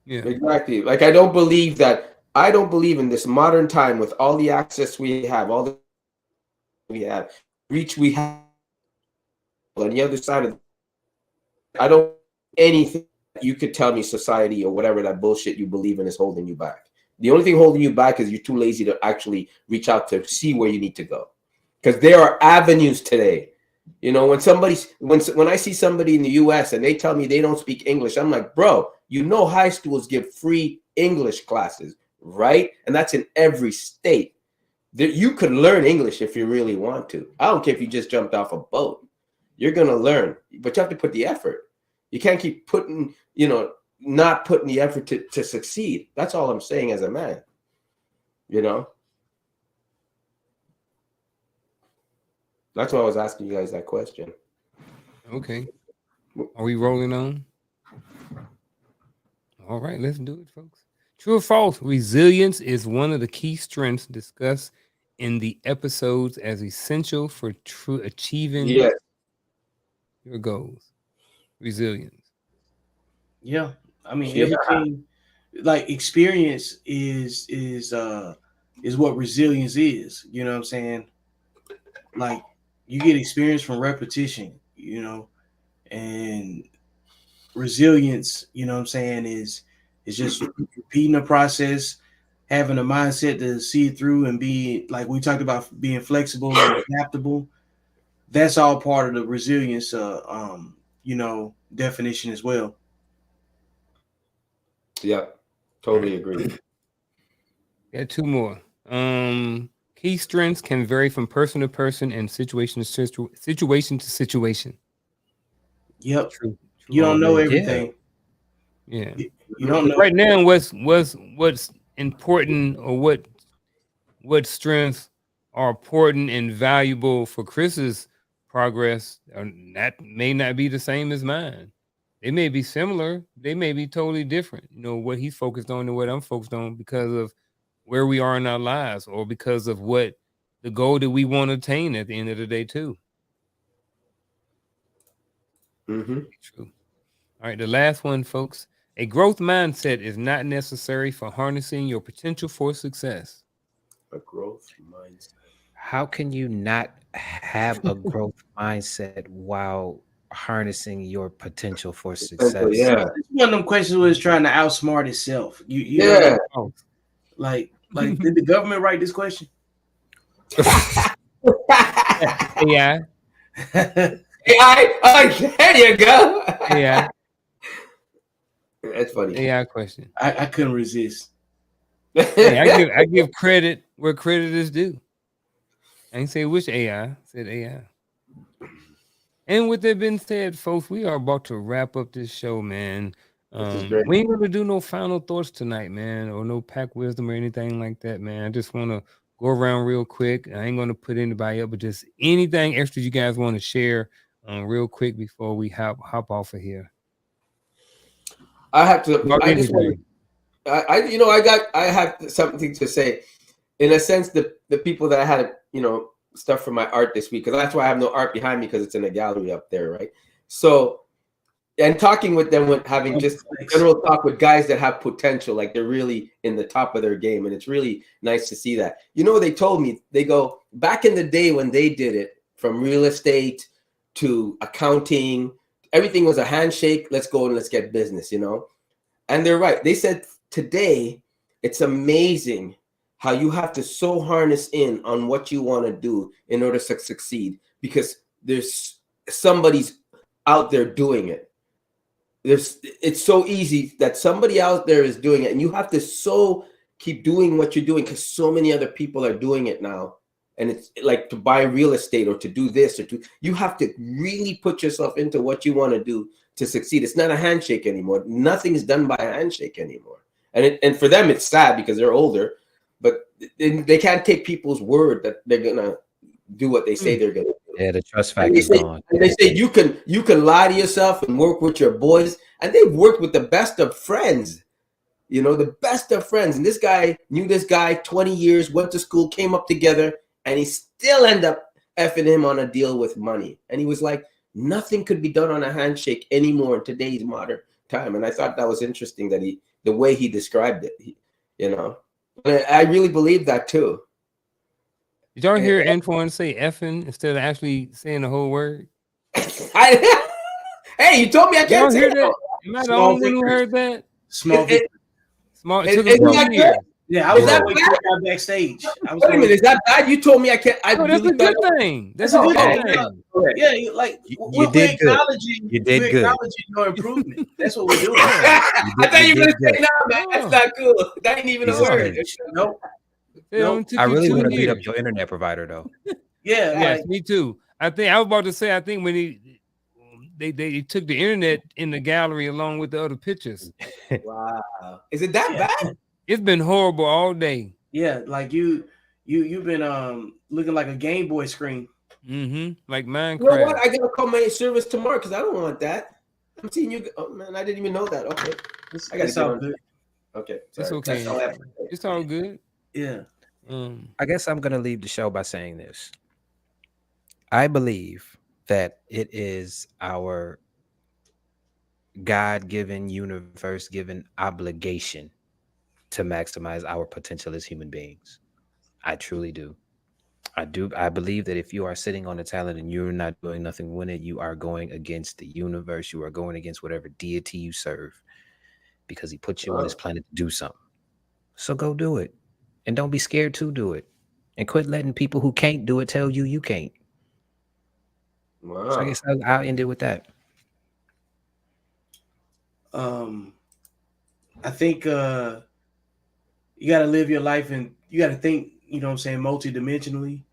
Yeah. Exactly. Like I don't believe in this modern time with all the access we have, all the we have, reach we have on the other side of I don't anything you could tell me society or whatever that bullshit you believe in is holding you back. The only thing holding you back is you're too lazy to actually reach out to see where you need to go. Because there are avenues today. When I see somebody in the US and they tell me they don't speak English, I'm like, bro, high schools give free English classes, right? And that's in every state. You could learn English if you really want to. I don't care if you just jumped off a boat. You're gonna learn, but you have to put the effort. You can't keep not putting the effort to succeed. That's all I'm saying as a man. You know, that's why I was asking you guys that question. Okay. Are we rolling on? All right, let's do it, folks. True or false? Resilience is one of the key strengths discussed in the episodes as essential for true achieving Yes. your goals. Resilience. Yeah. I mean, Yeah. everything like experience is what resilience is. You know what I'm saying? Like you get experience from repetition, and resilience, what I'm saying, is just repeating the process, having a mindset to see it through and be like we talked about being flexible and adaptable. That's all part of the resilience definition as well. Yeah, totally agree. Got two more. Key strengths can vary from person to person and situation to situation. Yep. True. You True all don't know day. Yeah. everything. Yeah. You don't know. Right now, what's important, or what strengths are important and valuable for Chris's progress, that may not be the same as mine. They may be similar. They may be totally different. You know, what he's focused on and what I'm focused on, because of where we are in our lives, or because of what the goal that we want to attain at the end of the day too. Mm-hmm. True. All right, the last one, folks. A growth mindset is not necessary for harnessing your potential for success. A growth mindset. How can you not have a growth mindset while harnessing your potential for Potential, success? yeah, It's one of them questions where it's trying to outsmart itself. You know, yeah. Oh. like did the government write this question? AI. AI. Oh, there you go. AI. That's funny. AI question. I couldn't resist. Hey, I give credit where credit is due. I ain't say which AI. I said AI. And with that being said, folks, we are about to wrap up this show, man. This is great. We ain't gonna do no final thoughts tonight, man, or no pack wisdom or anything like that, man. I just want to go around real quick. I ain't gonna put anybody up, but just anything extra you guys want to share, real quick before we hop off of here. I have to. About I just want anything. I I have something to say. In a sense, the people that I had, stuff for my art this week, because that's why I have no art behind me, because it's in a gallery up there, right? So, and talking with them, with having just general talk with guys that have potential, like they're really in the top of their game, and it's really nice to see that. You know what they told me? They go, back in the day when they did it, from real estate to accounting, everything was a handshake. Let's go and let's get business, And they're right. They said today it's amazing how you have to so harness in on what you want to do in order to succeed, because there's somebody's out there doing it. It's so easy that somebody out there is doing it, and you have to so keep doing what you're doing, because so many other people are doing it now. And it's like to buy real estate or to do this, you have to really put yourself into what you want to do to succeed. It's not a handshake anymore. Nothing is done by a handshake anymore. And for them, it's sad because they're older, but they can't take people's word that they're gonna do what they say they're gonna do. Yeah, the trust And factor is gone. they say you can lie to yourself and work with your boys, and they've worked with the best of friends. The best of friends. And this guy knew this guy 20 years, went to school, came up together, and he still ended up effing him on a deal with money. And he was like, nothing could be done on a handshake anymore in today's modern time. And I thought that was interesting, that the way he described it, And I really believe that too. Did y'all hear Antoine say effing instead of actually saying the whole word? Hey, you told me I can't Y'all say hear that. that? Am I the only one who heard that? Small victory. Small. It Is took us that 2 years. Yeah, I was Is that going to wait till backstage. I was Wait a minute, is that bad? You told me I can't. I Oh, that's really a good thought. thing. That's a Oh, good okay. thing. Yeah, You did good. You did we're good. acknowledging your improvement. That's what we're doing. I thought you were going to say, no, man, Oh. that's not cool. That ain't even a Jesus word. H. Nope. It only took I you really 2 want to beat years. up your internet provider though. Yeah, Yes, like me too. I was about to say, I think when they took the internet in the gallery along with the other pictures. Wow. Is it that bad? It's been horrible all day. yeah, like you've been looking like a Game Boy screen. Like You know Minecraft. what? I got to call my service tomorrow because I don't want that. I'm seeing you. Oh, man, I didn't even know that. Okay. I got to It's get all on. good. Okay. It's Sorry. okay. That's all I have to say. It's all good. Yeah. I guess I'm going to leave the show by saying this. I believe that it is our God-given, universe-given obligation to maximize our potential as human beings. I truly do. I believe that if you are sitting on a talent and you're not doing nothing with it, you are going against the universe. You are going against whatever deity you serve, because he put you on this planet to do something. So go do it. And don't be scared to do it. And quit letting people who can't do it tell you you can't. Wow. So I guess I'll end it with that. I think you got to live your life and you got to think, you know what I'm saying, multidimensionally.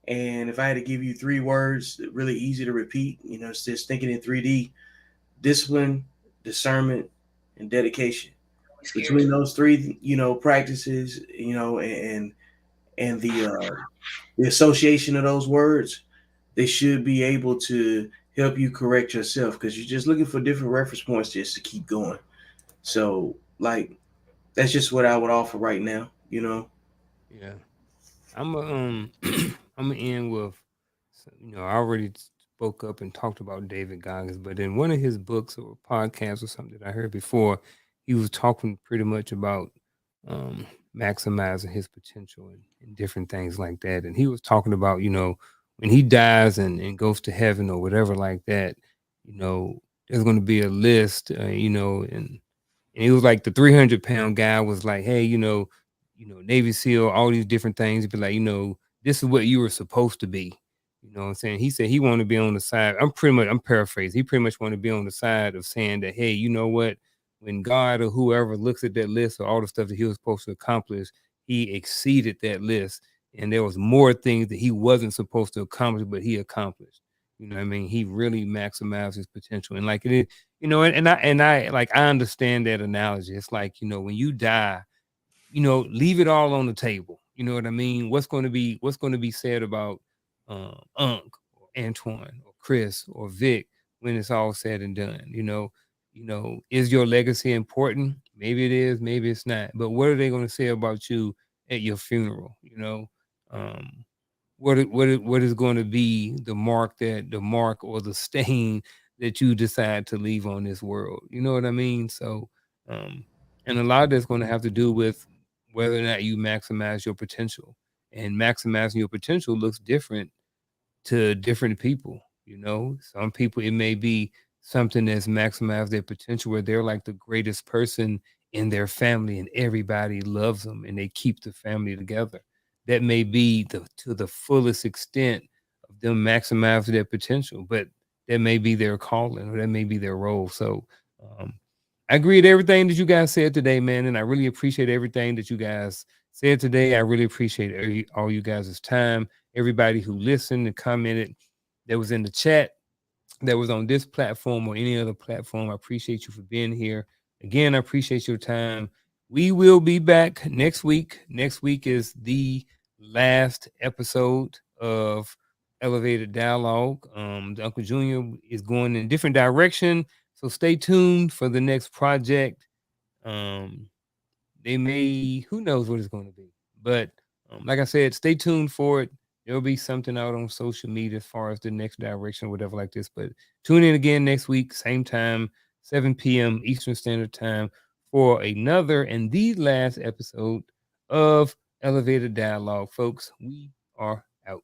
And if I had to give you three words, really easy to repeat, you know, it's just thinking in 3D: discipline, discernment, and dedication. Between those three, you know, practices, you know, and the association of those words, they should be able to help you correct yourself because you're just looking for different reference points just to keep going. So, like, that's just what I would offer right now, you know. Yeah. I'm a, I'm gonna end with, I already spoke up and talked about David Goggins, but in one of his books or podcasts or something that I heard before, he was talking pretty much about um, maximizing his potential and different things like that. And he was talking about, when he dies and goes to heaven or whatever like that, there's going to be a list, and it was like the 300-pound guy was like, hey, Navy SEAL, all these different things. He'd be like, this is what you were supposed to be. You know what I'm saying? He said he wanted to be on the side. I'm paraphrasing. He pretty much wanted to be on the side of saying that, hey, you know what? When God or whoever looks at that list of all the stuff that he was supposed to accomplish, he exceeded that list. And there was more things that he wasn't supposed to accomplish, but he accomplished. You know what I mean? He really maximized his potential. And like it is, and I like I understand that analogy. It's like, when you die, leave it all on the table. You know what I mean? What's going to be said about Unc or Antoine or Chris or Vic when it's all said and done? Is your legacy important? Maybe it is, maybe it's not. But what are they going to say about you at your funeral? Um, what is going to be the mark or the stain that you decide to leave on this world? You know what I mean? So, um, and a lot of that's going to have to do with whether or not you maximize your potential. And maximizing your potential looks different to different people. Some people, it may be something that's maximized their potential where they're like the greatest person in their family and everybody loves them and they keep the family together. That may be to the fullest extent of them maximizing their potential, but that may be their calling or that may be their role. So, um, I agree with everything that you guys said today, man, and I really appreciate everything that you guys said today. I really appreciate all you guys' time, everybody who listened and commented, that was in the chat, that was on this platform or any other platform. I appreciate you for being here. Again, I appreciate your time. We will be back next week. Next week is the last episode of Elevated Dialogue. The Uncle Junior is going in a different direction, so stay tuned for the next project. Um, they may, who knows what it's going to be, but like I said, stay tuned for it. There'll be something out on social media as far as the next direction or whatever like this. But tune in again next week, same time, 7 p.m. Eastern Standard Time, for another and the last episode of Elevated Dialogue. Folks, we are out.